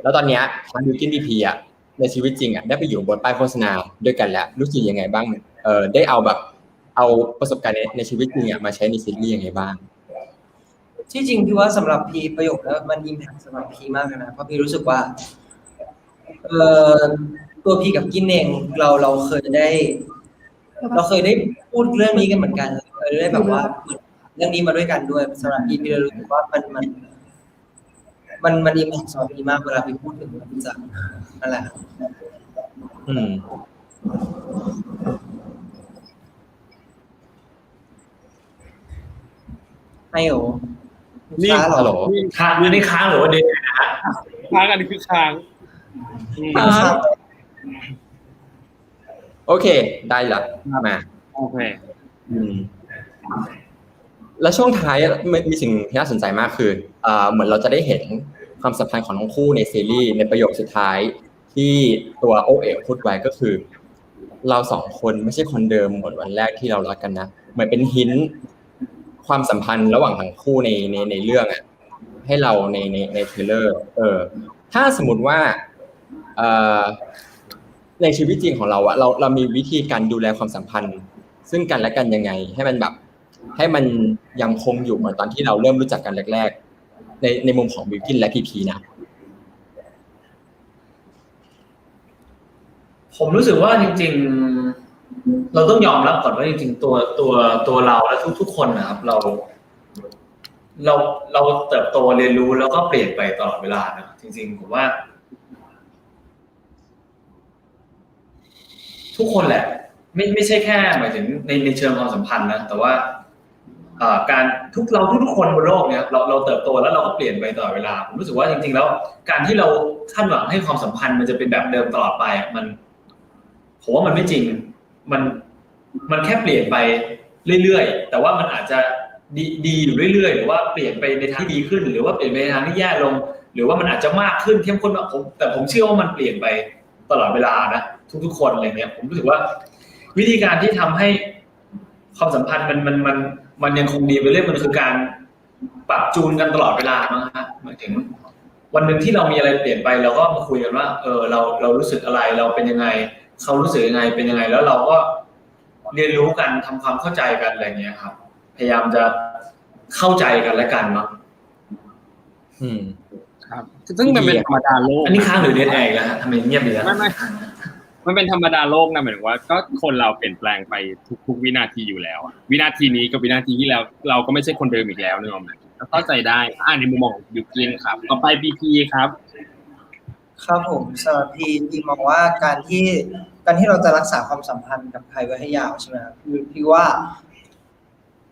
แล้วตอนเนี้ยทางบิวกิ้นพีพีอ่ะในชีวิตจริงอ่ะได้ไปอยู่บนป้ายโฆษณาด้วยกันแล้วรู้สึกยังไงบ้างได้เอาประสบการณ์ในชีวิตจริงอ่ะมาใช้ในซีรีส์ยังไงบ้างที่จริงพี่ว่าสำหรับพีประโยคแล้วมันอิมแพคสำหรับพีมากนะเพราะพีรู้สึกว่าตัวพีกับกินเองเราเคยได้พูดเรื่องนี้กันเหมือนกันเคยได้แบบว่าเรื่องนี้มาด้วยกันด้วยสำหรับพีเลยรู้สึกว่ามันอิมแพคสำหรับพีมากเวลาพีพูดถึงพีจะนั่นแหละไอโอนี่ฮัลโหล ค้างหรือนี่ค้างหรือว่าเด็กนะฮะ ค้างอันนี้คือค้าง โอเคได้ละมา โอเค แล้วช่วงท้ายมีสิ่งที่น่าสนใจมากคือเหมือนเราจะได้เห็นความสัมพันธ์ของทั้งคู่ในซีรีส์ในประโยคสุดท้ายที่ตัวโอเอ๋พูดไว้ก็คือเราสองคนไม่ใช่คนเดิมเหมือนวันแรกที่เรารักกันนะเหมือนเป็นหินความสัมพันธ์ระหว่างทั้งคู่ในเรื่องอ่ะให้เราในเทรลเลอร์ถ้าสมมติว่าในชีวิตจริงของเราอะเรามีวิธีการดูแลความสัมพันธ์ซึ่งกันและกันยังไงให้มันยังคงอยู่เหมือนตอนที่เราเริ่มรู้จักกันแรกๆในมุมของบิวกินและพีพีนะผมรู้สึกว่าจริงๆเราต้องยอมรับก่อนว่าจริงๆตัวเราและทุกๆคนนะครับเราเติบโตเรียนรู้แล้วก็เปลี่ยนไปตลอดเวลานะจริงๆผมว่าทุกคนแหละไม่ใช่แค่หมายถึงในเชิงความสัมพันธ์นะแต่ว่าการทุกคนบนโลกเนี่ยเราเติบโตแล้วเราก็เปลี่ยนไปตลอดเวลาผมรู้สึกว่าจริงๆแล้วการที่เราคาดหวังให้ความสัมพันธ์มันจะเป็นแบบเดิมตลอดไปผมว่ามันไม่จริงมันแค่เปลี่ยนไปเรื่อยๆแต่ว่ามันอาจจะดีอยู่เรื่อยๆหรือว่าเปลี่ยนไปในทางที่ดีขึ้นหรือว่าเปลี่ยนไปในทางที่แย่ลงหรือว่ามันอาจจะมากขึ้นเข้มข้นมากแต่ผมเชื่อว่ามันเปลี่ยนไปตลอดเวลานะทุกๆคนอะไรเงี้ยผมรู้สึกว่าวิธีการที่ทำให้ความสัมพันธ์มันยังคงดีไปเรื่อยมันคือการปรับจูนกันตลอดเวลานะฮะหมายถึงวันหนึ่งที่เรามีอะไรเปลี่ยนไปเราก็มาคุยกันว่าเรารู้สึกอะไรเราเป็นยังไงเขารู้สึกยังไงเป็นยังไงแล้วเราก็เรียนรู้กันทำความเข้าใจกันอะไรเงี้ยครับพยายามจะเข้าใจกันและกันเนาะครับซึ่งมันเป็นธรรมดาโลกอันนี้ค้างหรือเดทแอร์แล้วฮะทำไมเงียบไปแล้วไม่มันเป็นธรรมดาโลกนะหมายถึงว่าก็คนเราเปลี่ยนแปลงไปทุกวินาทีอยู่แล้ววินาทีนี้กับวินาทีที่แล้วเราก็ไม่ใช่คนเดิมอีกแล้วนึกออกไหมเข้าใจได้ในมุมมองของบิวกิ้นครับต่อไปพีพีครับครับผมสำหรับพีมองว่าการที่เราจะรักษาความสัมพันธ์กับใครไว้ให้ยาวใช่ไหมครับคือพี่ว่า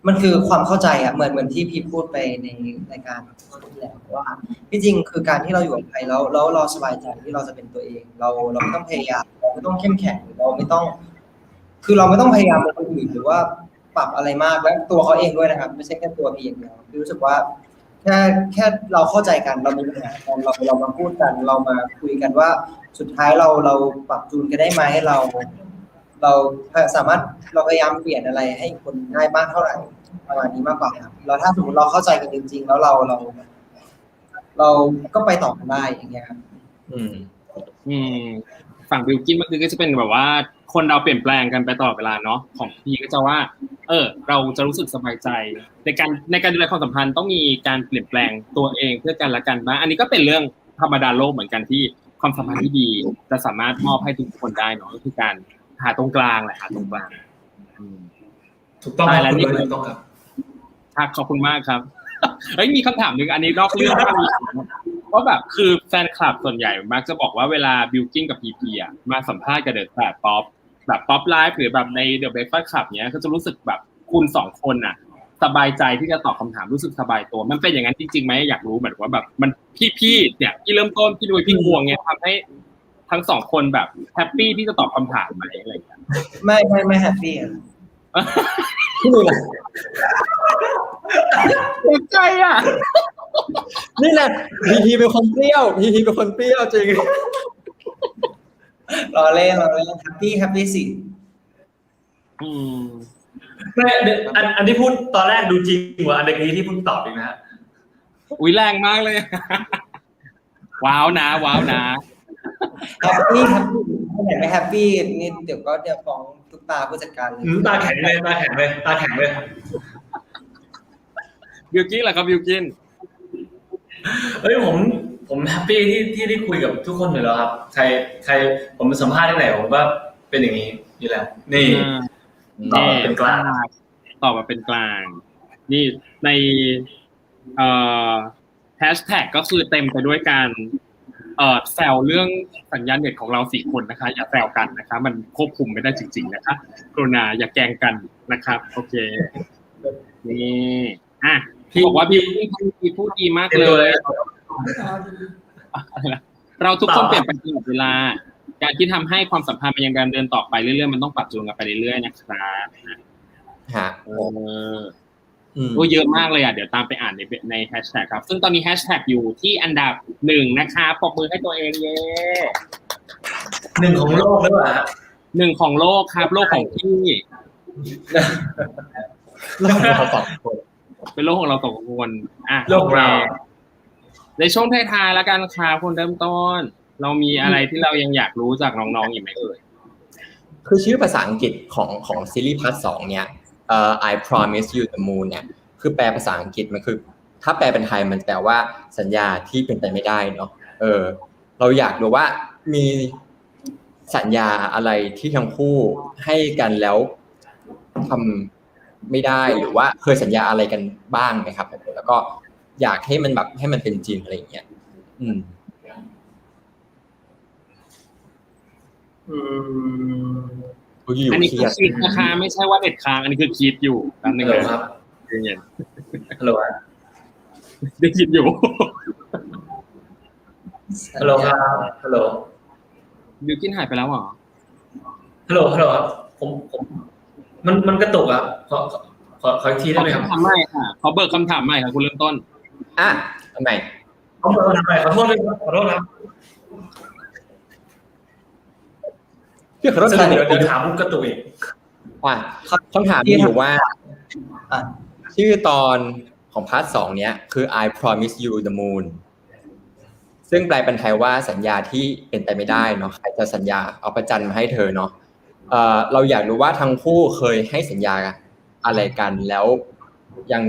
มันคือความเข้าใจอ่ะเหมือนที่พี่พูดไปในรายการที่แล้วว่าที่จริงคือการที่เราอยู่กับใครแล้วเราสบายใจที่เราจะเป็นตัวเองเราไม่ต้องพยายามเราไม่ต้องเข้มแข็งเราไม่ต้องพยายามเป็นคนอื่นหรือว่าปรับอะไรมากและตัวเขาเองด้วยนะครับไม่ใช่แค่ตัวพี่อย่างเดียวพี่รู้สึกว่าแค่เราเข้าใจกันเรามีปัญหากันเรามาพูดกันเรามาคุยกันว่าสุดท้ายเราปรับจูนกันได้ไหมเราสามารถเราพยายามเปลี่ยนอะไรให้คนได้มากเท่าไหร่ประมาณนี้มากกว่าครับแล้วถ้าสมมติเราเข้าใจกันจริงๆแล้วเราก็ไปต่อกันได้อย่างเงี้ยครับฝั่งบิลกิ้นมันก็จะเป็นแบบว่าคนเราเปลี่ยนแปลงกันไปตลอดเวลาเนาะของพี่ก็จะว่าเราจะรู้สึกสบายใจในการดูแลความสัมพันธ์ต้องมีการเปลี่ยนแปลงตัวเองเพื่อกันและกันบ้างอันนี้ก็เป็นเรื่องธรรมดาโลกเหมือนกันที่ ความสัมพันธ์ที่ดีจะสามารถมอบให้ทุกคนได้เนาะก็คือการหาตรงกลางแหละหาตรงกลาง ถูกต้องครับ ถูกต้องครับ ครับขอบคุณมากครับ เฮ้ยมีคำถามหนึ่งอันนี้นอกเรื่องมากเลยว่าแบบคือแฟนคลับส่วนใหญ่มักจะบอกว่าเวลาบิวกิ้งกับพีพีอ่ะมาสัมภาษณ์กับเดอะแบบป๊อปแบบป๊อปไลฟ์หรือแบบในเดอะเบรกฟาสต์คลับเนี้ยก็จะรู้สึกแบบคุณสองคนอ่ะสบายใจที่จะตอบคำถามรู้สึกสบายตัวมันเป็นอย่างนั้นจริงๆไหมอยากรู้เหมือนว่าแบบมันพี่เนี่ยที่เริ่มต้นพี่นุ้ยพี่งวงเนี่ยทำให้ทั้งสองคนแบบแฮปปี้ที่จะตอบคำถามไหมอะไรอย่างเงี้ย ไม่แฮปปี้อ่ะ พี่นุ้ยล่ะ ตกใจอ่ะ นี่แหละพีเป็นคนเปรี้ยวพีเป็นคนเปรี้ยวจริง รอเล่นแฮปปี้สิ ไม่อันที่พูดตอนแรกดูจริงกว่าอันนี้ที่เพิ่งตอบอีกนะฮะ อุ้ยแรงมากเลย ว้าวนะ แฮปปี้ถ้าไหนไม่แฮปปี้นี่เดี๋ยวก็จะฟ้องทุกตาผู้จัดการเลย ตาแข็งเลย บิวกิ้นเหรอครับบิวกิ้น เฮ้ยผมแฮปปี้ที่ได้คุยกับทุกคนอยู่แล้วครับใครผมไปสัมภาษณ์ที่ไหนผมก็เป็นอย่างนี้อยู่แล้วนี่ตอบเป็นกลางตอบมาเป็นกลางนี่ในแฮชแท็กก็คือเต็มไปด้วยการแซวเรื่องสัญญาณเน็ตของเรา4คนนะคะอย่าแซวกันนะคะมันควบคุมไม่ได้จริงๆนะคะกรุณาอย่าแกล้งกันนะครับโอเคนี่พี่บอกว่าพี่พูดดีมากเลยเราทุกคนเปลี่ยนไปตลอดเวลาการที่ทำให้ความสัมพันธ์มันยังเดินต่อไปเรื่อยๆมันต้องปรับจูนกันไปเรื่อยๆนะครับเยอะมากเลยอ่ะเดี๋ยวตามไปอ่านในแฮชแท็กครับซึ่งตอนนี้แฮชแท็กอยู่ที่อันดับ1นะคะปรบมือให้ตัวเองเย้1ของโลกหรือเปล่า1ของโลกครับโลกของพี่โลกของเราสองคนเป็นโลกของเราสองคนโลกเราในช่วงท้ายๆแล้วกันครับคนเริ่มต้นเรามีอะไรที่เรายังอยากรู้จากน้องๆอีกไหมเอ่ยคือชื่อภาษาอังกฤษของซีรีส์พาร์ท 2เนี่ยI promise you the moon เนี่ยคือแปลภาษาอังกฤษมันคือถ้าแปลเป็นไทยมันแปลว่าสัญญาที่เป็นไปไม่ได้เนาะเราอยากรู้ว่ามีสัญญาอะไรที่ทั้งคู่ให้กันแล้วทำไม่ได้หรือว่าเคยสัญญาอะไรกันบ้างไหมครับแล้วก็อยากให้มันแบบให้มันเป็นจริงอะไรอย่างเงี้ยอันนี้คือคิดนะคะไม่ใช่ว่าเด็ดค้างอันนี้คือคิดอยู่แป๊บนึงครับเย็นฮัลโหลได้คิดอยู่ฮัลโหลครับฮัลโหลบิวกิ้นหายไปแล้วเหรอฮัลโหลครับผมมันกระตุกครับขออีกทีได้ไหมครับทำไม่ค่ะขอเบิกคำถามใหม่ค่ะคุณเริ่มต้นทำไมขอโทษครับพี่ขอโทษทีเดี๋ยวถามมุกกระตุกอีกคำถามมีอยู่ว่าชื่อตอนของพาร์ท 2เนี้ยคือ I promise you the moon ซึ่งแปลเป็นไทยว่าสัญญาที่เป็นไปไม่ได้เนาะใครจะสัญญาเอาพระจันทร์มาให้เธอเนาะเราอยากรู้ว่าทั้งคู่เคยให้สัญญาอะไรกันแล้วยัง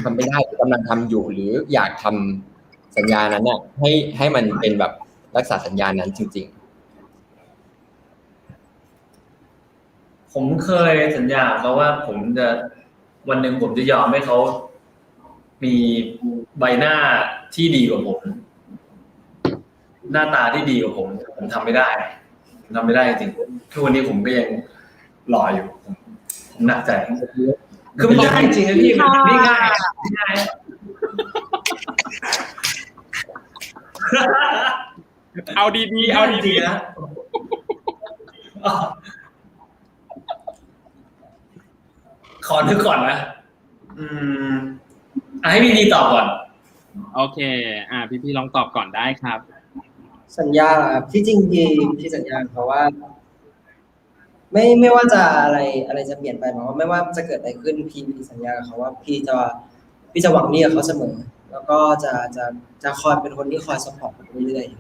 ทำไม่ได้กำลังทำอยู่หรืออยากทำสัญญานั้นเนี่ยให้มันเป็นแบบรักษาสัญญานั้นจริงๆผมเคยสัญญาเขาว่าผมจะวันหนึ่งผมจะยอมให้เขามีใบหน้าที่ดีกว่าผมหน้าตาที่ดีกว่าผมทำไม่ได้จริงทุกวันนี้ผมก็ยังหล่ออยู่ผมหนักใจคือไม่ได้จริงนะพี่ไม่ง่ายเอาดีๆเอาดีๆนะขอนึกก่อนนะให้พี่ดีตอบก่อนโอเคพี่ลองตอบก่อนได้ครับสัญญาครับที่จริงพี่สัญญาเพราะว่าไม่ว่าจะอะไรจะเปลี่ยนไปหรอกไม่ว่าจะเกิดอะไรขึ้นพี่สัญญากับเขาว่าพี่จะหวังดีกับเขาเสมอแล้วก็จะคอยเป็นคนที่คอยซัพพอร์ตเรื่อยๆ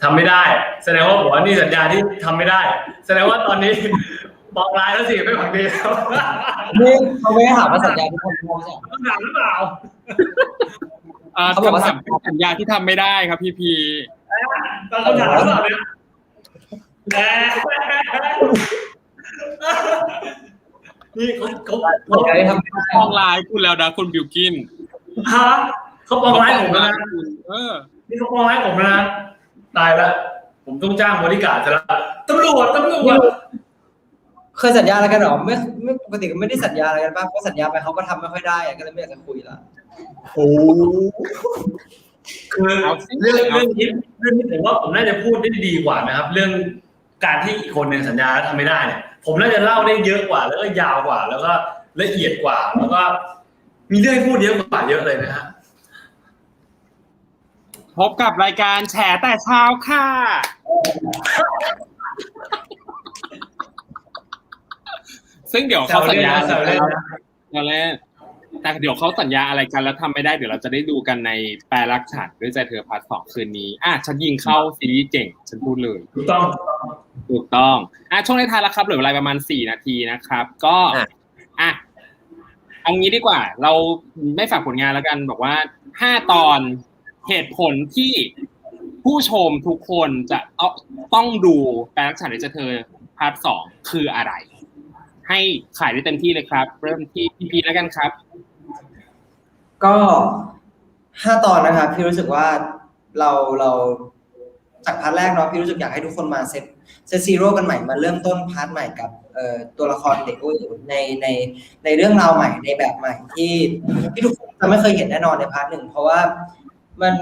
ทำไม่ได้แสดงว่าผมว่านี่สัญญาที่ทำไม่ได้แสดงว่าตอนนี้บอกลายแล้วสิไม่หวังดีแล้วนี่เขาไม่ถามว่าสัญญาที่คนพูดใช่ต้องถามหรือเปล่า เขาบอกว่า คำถามเป็นสัญญาที่ทำไม่ได้ครับพี่พี ตอนคำถามหรือเปล่าเนี่ยนี่เขา อะไรทำไม่ได้ มองไลน์คุณแล้วนะคุณบิวกิน ฮะเขาปองร้ายผมแล้วนะ นี่เขาปองร้ายผมแล้วนะตายแล้วผมต้องจ้างบริการจะละตำรวจ เคยสัญญาอะไรกันหรอไม่ปกติก็ไม่ได้สัญญาอะไรกันป่ะเพราะสัญญาไปเขาก็ทำไม่ค่อยได้ก็เลยไม่อยากจะคุยละ โอ้ คือเรื่องนี้ผมว่าผมน่าจะพูดได้ดีกว่านะครับ เรื่องการที่อีกคนหนึ่งสัญญาแล้วทำไม่ได้เนี่ยผมน่าจะเล่าได้เยอะกว่าแล้วก็ยาวกว่า แล้วก็ละเอียดกว่าแล้วก็มีเรื่องพูดเยอะกว่าเยอะเลยนะฮะ พบกับรายการแฉแต่เช้าค่ะ ซึ่งเดี๋ยวเขาสัญญา แซวเล่นนะ ตอนแรกแต่เดี๋ยวเขาสัญญาอะไรกันแล้วทำไม่ได้เดี๋ยวเราจะได้ดูกันในแปลรักฉันด้วยใจเธอพาร์ท 2คืนนี้ฉันยิงเข้าซีรีส์เจ๋งฉันพูดเลย ถูกต้อง ช่วงในท้ายแล้วครับเหลือเวลาประมาณ4นาทีนะครับ ก็เอางี้ดีกว่า เราไม่ฝากผลงานแล้วกันบอกว่า5ตอนเหตุผลที่ผู้ชมทุกคนจะต้องดูแปลรักฉันด้วยใจเธอพาร์ท 2คืออะไรให้ขายได้เต็มที่เลยครับ เริ่มที่พี่พีแล้วกันครับ ก็5 ตอนนะครับพี่รู้สึกว่าเราจากพาร์ทแรกเนาะพี่รู้สึกอยากให้ทุกคนมาเซตซีโร่กันใหม่มาเริ่มต้นพาร์ทใหม่กับตัวละครเด็กในเรื่องราวใหม่ในแบบใหม่ที่ทุกคนจะไม่เคยเห็นแน่นอนในพาร์ท 1เพราะว่า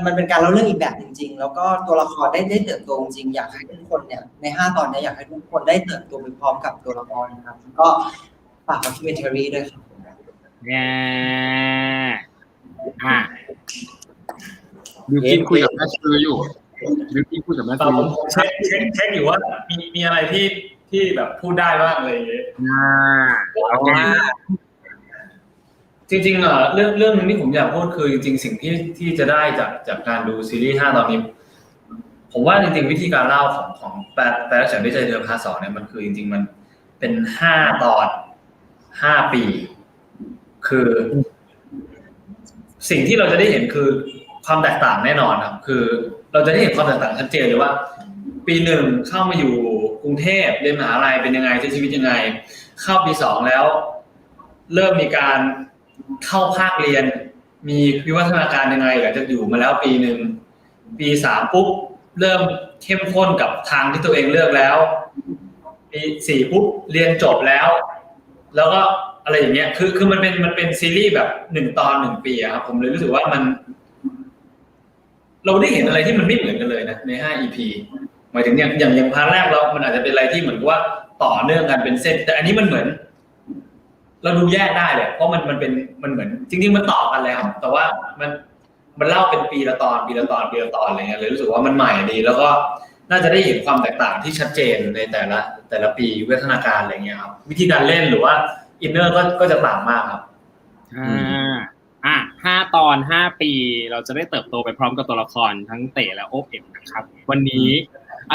มันเป็นการเล่าเรื่องอีกแบบจริงๆแล้วก็ตัวละครได้เติบโตจริงอยากให้ทุกคนเนี่ยใน5 ตอนนี้อยากให้ทุกคนได้เติบโตไปพร้อมกับตัวละครนะครับก็ฝากคอมเมนต์ด้วยครับบิวกินคุยกับแม่ซื้ออยู่บิวกินคุยกับแม่ซื้อ ผมเช็คอยู่ว่ามีอะไรที่แบบพูดได้บ้างอะไรอย่างเงี้ย โอเค จริงๆเรื่องนึงที่ผมอยากพูดคือจริงๆสิ่งที่จะได้จากการดูซีรีส์5ตอนนี้ผมว่าจริงๆวิธีการเล่าของแปลรักฉันด้วยใจเธอพาร์ท 2เนี่ยมันคือจริงๆมันเป็น5 ตอน 5 ปีคือสิ่งที่เราจะได้เห็นคือความแตกต่างแน่นอนครับคือเราจะได้เห็นความแตกต่างชัดเจนเลยว่าปี 1เข้ามาอยู่กรุงเทพเรียนมหาลัยเป็นยังไงใช้ชีวิตยังไงเข้าปี 2แล้วเริ่มมีการเข้าภาคเรียนมีวิวัฒนาการยังไงหลังจากอยู่มาแล้วปี 1ปี 3ปุ๊บเริ่มเข้มข้นกับทางที่ตัวเองเลือกแล้วปี 4ปุ๊บเรียนจบแล้วก็อะไรอย่างเงี้ยคือมันเป็นซีรีส์แบบ1 ตอน 1 ปีอะครับผมเลยรู้สึกว่าเราได้เห็นอะไรที่มันไม่เหมือนกันเลยนะใน5 EP หมายถึงอย่างพาร์ทแรกแล้วมันอาจจะเป็นอะไรที่เหมือนกับว่าต่อเนื่องกันเป็นเส้นแต่อันนี้มันเหมือนเราดูแยกได้เลยเพราะมันเหมือนจริงๆมันต่อกันแล้วแต่ว่ามันเล่าเป็นปีละตอนอะไรเงี้ยเลยรู้สึกว่ามันใหม่ดีแล้วก็น่าจะได้เห็นความแตกต่างที่ชัดเจนในแต่ละปีวิวัฒนาการอะไรเงี้ยครับวิธีการเล่นหรือว่าอินเนอร์ก็จะต่างมากครับ5 ตอน 5 ปีเราจะได้เติบโตไปพร้อมกับตัวละครทั้งเต๋และโอเอ๋มนะครับวันนี้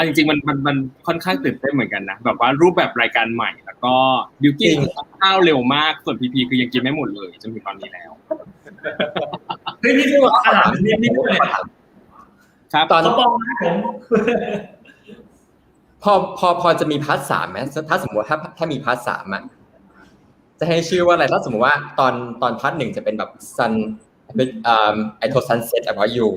จริงๆมันค่อนข้างตื่นเต้นเหมือนกันนะแบบว่ารูปแบบรายการใหม่แล้วก็บิวกิ้นข้าวเร็วมากส่วนพีพีคือยังกินไม่หมดเลยจนถึงตอนนี้แล้วเฮ้ยนี่คือขนาดนี่ครับตอนเขาบอกผม พอจะมีพาร์ท 3ไหมถ้าสมมติถ้ามีพาร์ท 3อ่ะจะให้ชื่อว่าอะไรถ้าสมมติว่าตอนพาร์ท 1จะเป็นแบบ Sun เป็นI told sunset about you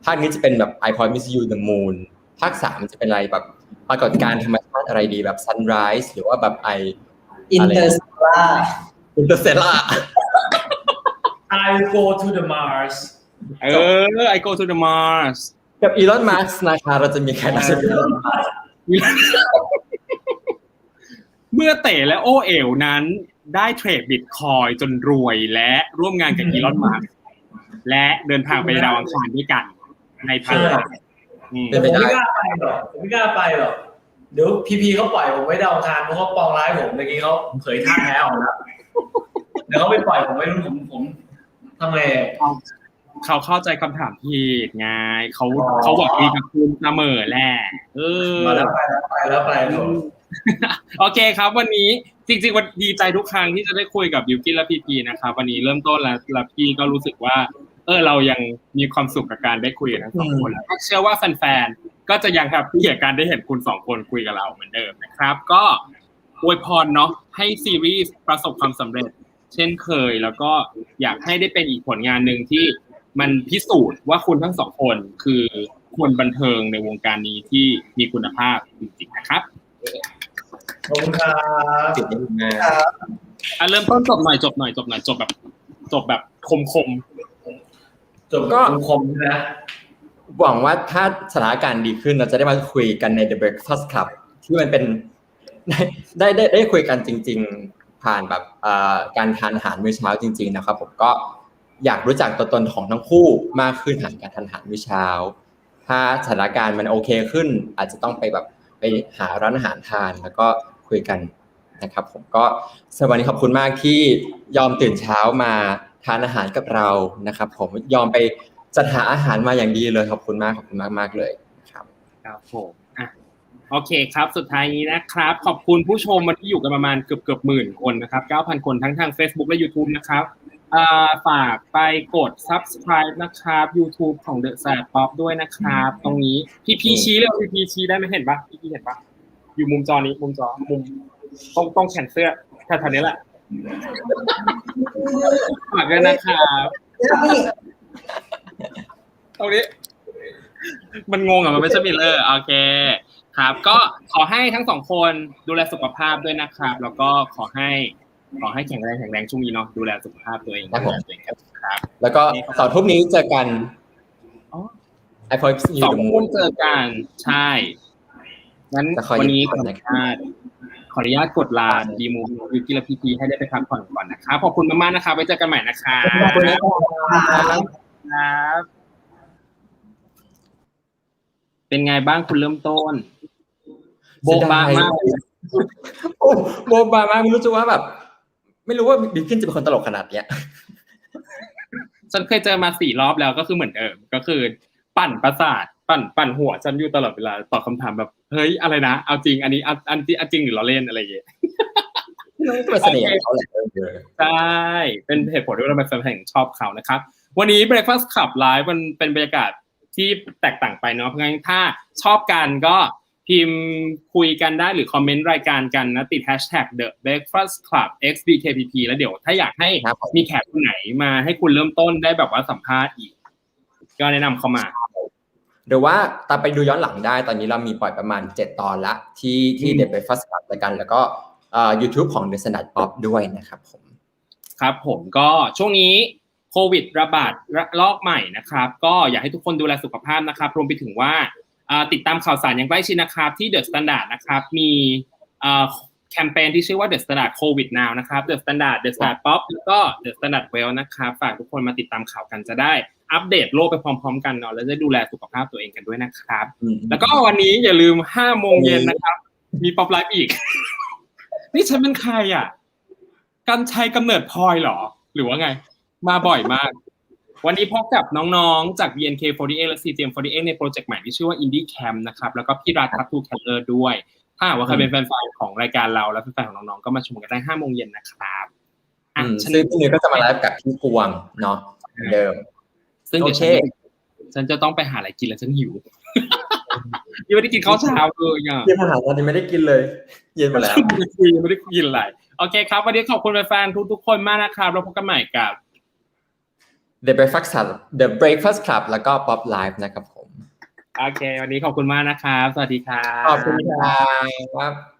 ภาคนี้จะเป็นแบบ I promise you the moon ภาค 3จะเป็นอะไรแบบปรากฏการณ์ธรรมชาติอะไรดีแบบ sunrise หรือว่าแบบInterstellar I go to the Mars I go to the Mars กับ Elon Musk นะคะเราจะมีแขกรับเชิญเมื่อเต๋และโอเอ๋วนั้นได้เทรดบิตคอยจนรวยและร่วมงานกับอีลอนมัสก์และเดินทางไปดาวอังคารด้วยกันในภาคต่อผมไม่กล้าไปหรอกเดี๋ยวพีเขาปล่อยผมไว้ดาวอังคารเพราะเขาปองร้ายผมเมื่อกี้เขาเผยท่าแท้ออกแล้วเดี๋ยวเขาไปปล่อยผมไว้รุ่นผมทำไงเขาเข้าใจคำถามผิดไงเขาบอกดีกับคุณเสมอแหละมาแล้วไปโอเคครับวันนี้จริงๆวันดีใจทุกครั้งที่จะได้คุยกับบิวกิ้นและพีพีนะครับวันนี้เริ่มต้นแล้วพี่ก็รู้สึกว่า เรายังมีความสุขกับการได้คุยกันทั้งสองคนแล้วก็เชื่อว่าแฟนๆก็จะยังครับที่การได้เห็นคุณสองคนคุยกับเราเหมือนเดิมนะครับก็อวยพรเนาะให้ซีรีส์ประสบความสำเร็จเช่นเคยแล้วก็อยากให้ได้เป็นอีกผลงานหนึ่งที่มันพิสูจน์ว่าคุณทั้งสองคนคือคนบันเทิงในวงการนี้ที่มีคุณภาพจริงๆนะครับ ขอบคุณครับ ติดนิดนึงนะ เริ่มต้นจบแบบคม จบก็คมนะ หวังว่าถ้าสถานการณ์ดีขึ้นเราจะได้มาคุยกันใน The Breakfast Club ที่มันเป็นได้คุยกันจริงๆผ่านแบบการทานอาหารมื้อเช้าจริงๆนะครับผมก็อยากรู้จักตัวตนของทั้งคู่มากขึ้นผ่านการทานอาหารมื้อเช้าถ้าสถานการณ์มันโอเคขึ้นอาจจะต้องไปหาร้านอาหารทานแล้วก็คุยกันนะครับผมก็สวัสดีขอบคุณมากที่ยอมตื่นเช้ามาทานอาหารกับเรานะครับผมยอมไปจัดหาอาหารมาอย่างดีเลยขอบคุณมากเลยครับ ครับผมโอเคครับสุดท้ายนี้นะครับขอบคุณผู้ชมที่อยู่กันประมาณเกือบหมื่นคนนะครับ 9,000 คนทั้งทาง Facebook และ YouTube นะครับฝากไปกด Subscribe นะครับ YouTube ของ The Sad Pop ด้วยนะครับตรงนี้พี่ชี้เลยพี่ชี้ได้ไหมเห็นปะพี่เห็นปะอยู่มุมจอนี้มุมต้องแขนเสื้อแถวๆนี้แหละฝากกันนะครับตรงนี้มันงงมันไม่ใช่มิลเลอร์โอเคครับก็ขอให้ทั้งสองคนดูแลสุขภาพด้วยนะครับแล้วก็ขอให้แข็งแรงช่วงนี้เนาะดูแลสุขภาพตัวเองครับแล้วก็2 ทุ่มนี้เจอกัน2 ทุ่มเจอกันใช่งั้นวันนี้ขออนุญาตกดลาดีมูวิกิและพีให้ได้ไปพักผ่อนก่อนนะครับขอบคุณมากๆนะครับไว้เจอกันใหม่นะครับขอบคุณครับเป็นไงบ้างคุณเริ่มต้นโบบามากโบบามากไม่รู้จะว่าแบบไม่รู้ว่าบิลกิ้นจะเป็นคนตลกขนาดเนี้ยฉันเคยเจอมา4 รอบแล้วก็คือเหมือนเดิมก็คือปั่นประสาทปั่นหัวฉันอยู่ตลอดเวลาตอบคำถามแบบเฮ้ยอะไรนะเอาจริงอันนี้อันจริงหรือเราเล่นอะไรอย่างเงี้ยเป็นเสน่ห์เขาแหละใช่เป็นเหตุผลที่เราเป็นแฟนชอบเขานะครับวันนี้ Breakfast Club Live มันเป็นบรรยากาศที่แตกต่างไปเนาะเพราะงั้นถ้าชอบกันก็พิมพ์คุยกันได้หรือคอมเมนต์รายการกันนะติด #The Breakfast Club XBKPP แล้วเดี๋ยวถ้าอยากให้มีแขกคนไหนมาให้คุณเริ่มต้นได้แบบว่าสัมภาษณ์อีกก็แนะนำเข้ามาหรือว่าตามไปดูย้อนหลังได้ตอนนี้เรามีปล่อยประมาณ7 ตอนละที่ The Breakfast Club กันแล้วก็YouTube ของ The Standard Pop ด้วยนะครับผมครับผมก็ช่วงนี้โควิดระบาดระลอกใหม่นะครับก็อยากให้ทุกคนดูแลสุขภาพนะครับรวมไปถึงว่าติดตามข่าวสารอย่างใกล้ชิดนะครับที่ The Standard นะครับมีแคมเปญที่ชื่อว่า The Standard COVID Now นะครับ The Standard The Standard Pop แล้วก็ The Standard Well นะครับฝากทุกคนมาติดตามข่าวกันจะได้อัปเดตโลกไปพร้อมๆกันเนาะแล้วจะดูแลสุขภาพตัวเองกันด้วยนะครับแล้วก็วันนี้อย่าลืม 5 โมงเย็นนะครับมีป๊อปไลฟ์อีกนี่ฉันเป็นใครอ่ะกันชัยกำเนิดพลอยเหรอหรือว่าไงมาบ่อยมากวันนี้พบกับน้องๆจาก BNK48 และ CGM48 ในโปรเจกต์ใหม่ที่ชื่อว่า Indie Camp นะครับแล้วก็พี่รัฐทัพทูแคลเลอร์ด้วยถ้าหากว่าใครเป็นแฟนๆของรายการเราและแฟนๆของน้องๆก็มาชมกันได้ 5 โมงเย็นนะครับซึ่งพี่นุ้ยก็จะมาไลฟ์กับพี่กวงเนาะเดิมซึ่งเดี๋ยวฉันจะต้องไปหาอะไรกินแล้วฉันหิวยังไม่ได้กินข้าวเช้าเลยอ่ะยังอาหารตอนนี้ไม่ได้กินเลยเย็นมาแล้วยังไม่ได้กินอะไรโอเคครับวันนี้ขอบคุณแฟนๆทุกคนมากนะครับเราพบกันใหม่กับ The Breakfast Club แล้วก็ Pop Live นะครับผมโอเควันนี้ขอบคุณมากนะครับสวัสดีครับขอบคุณครับ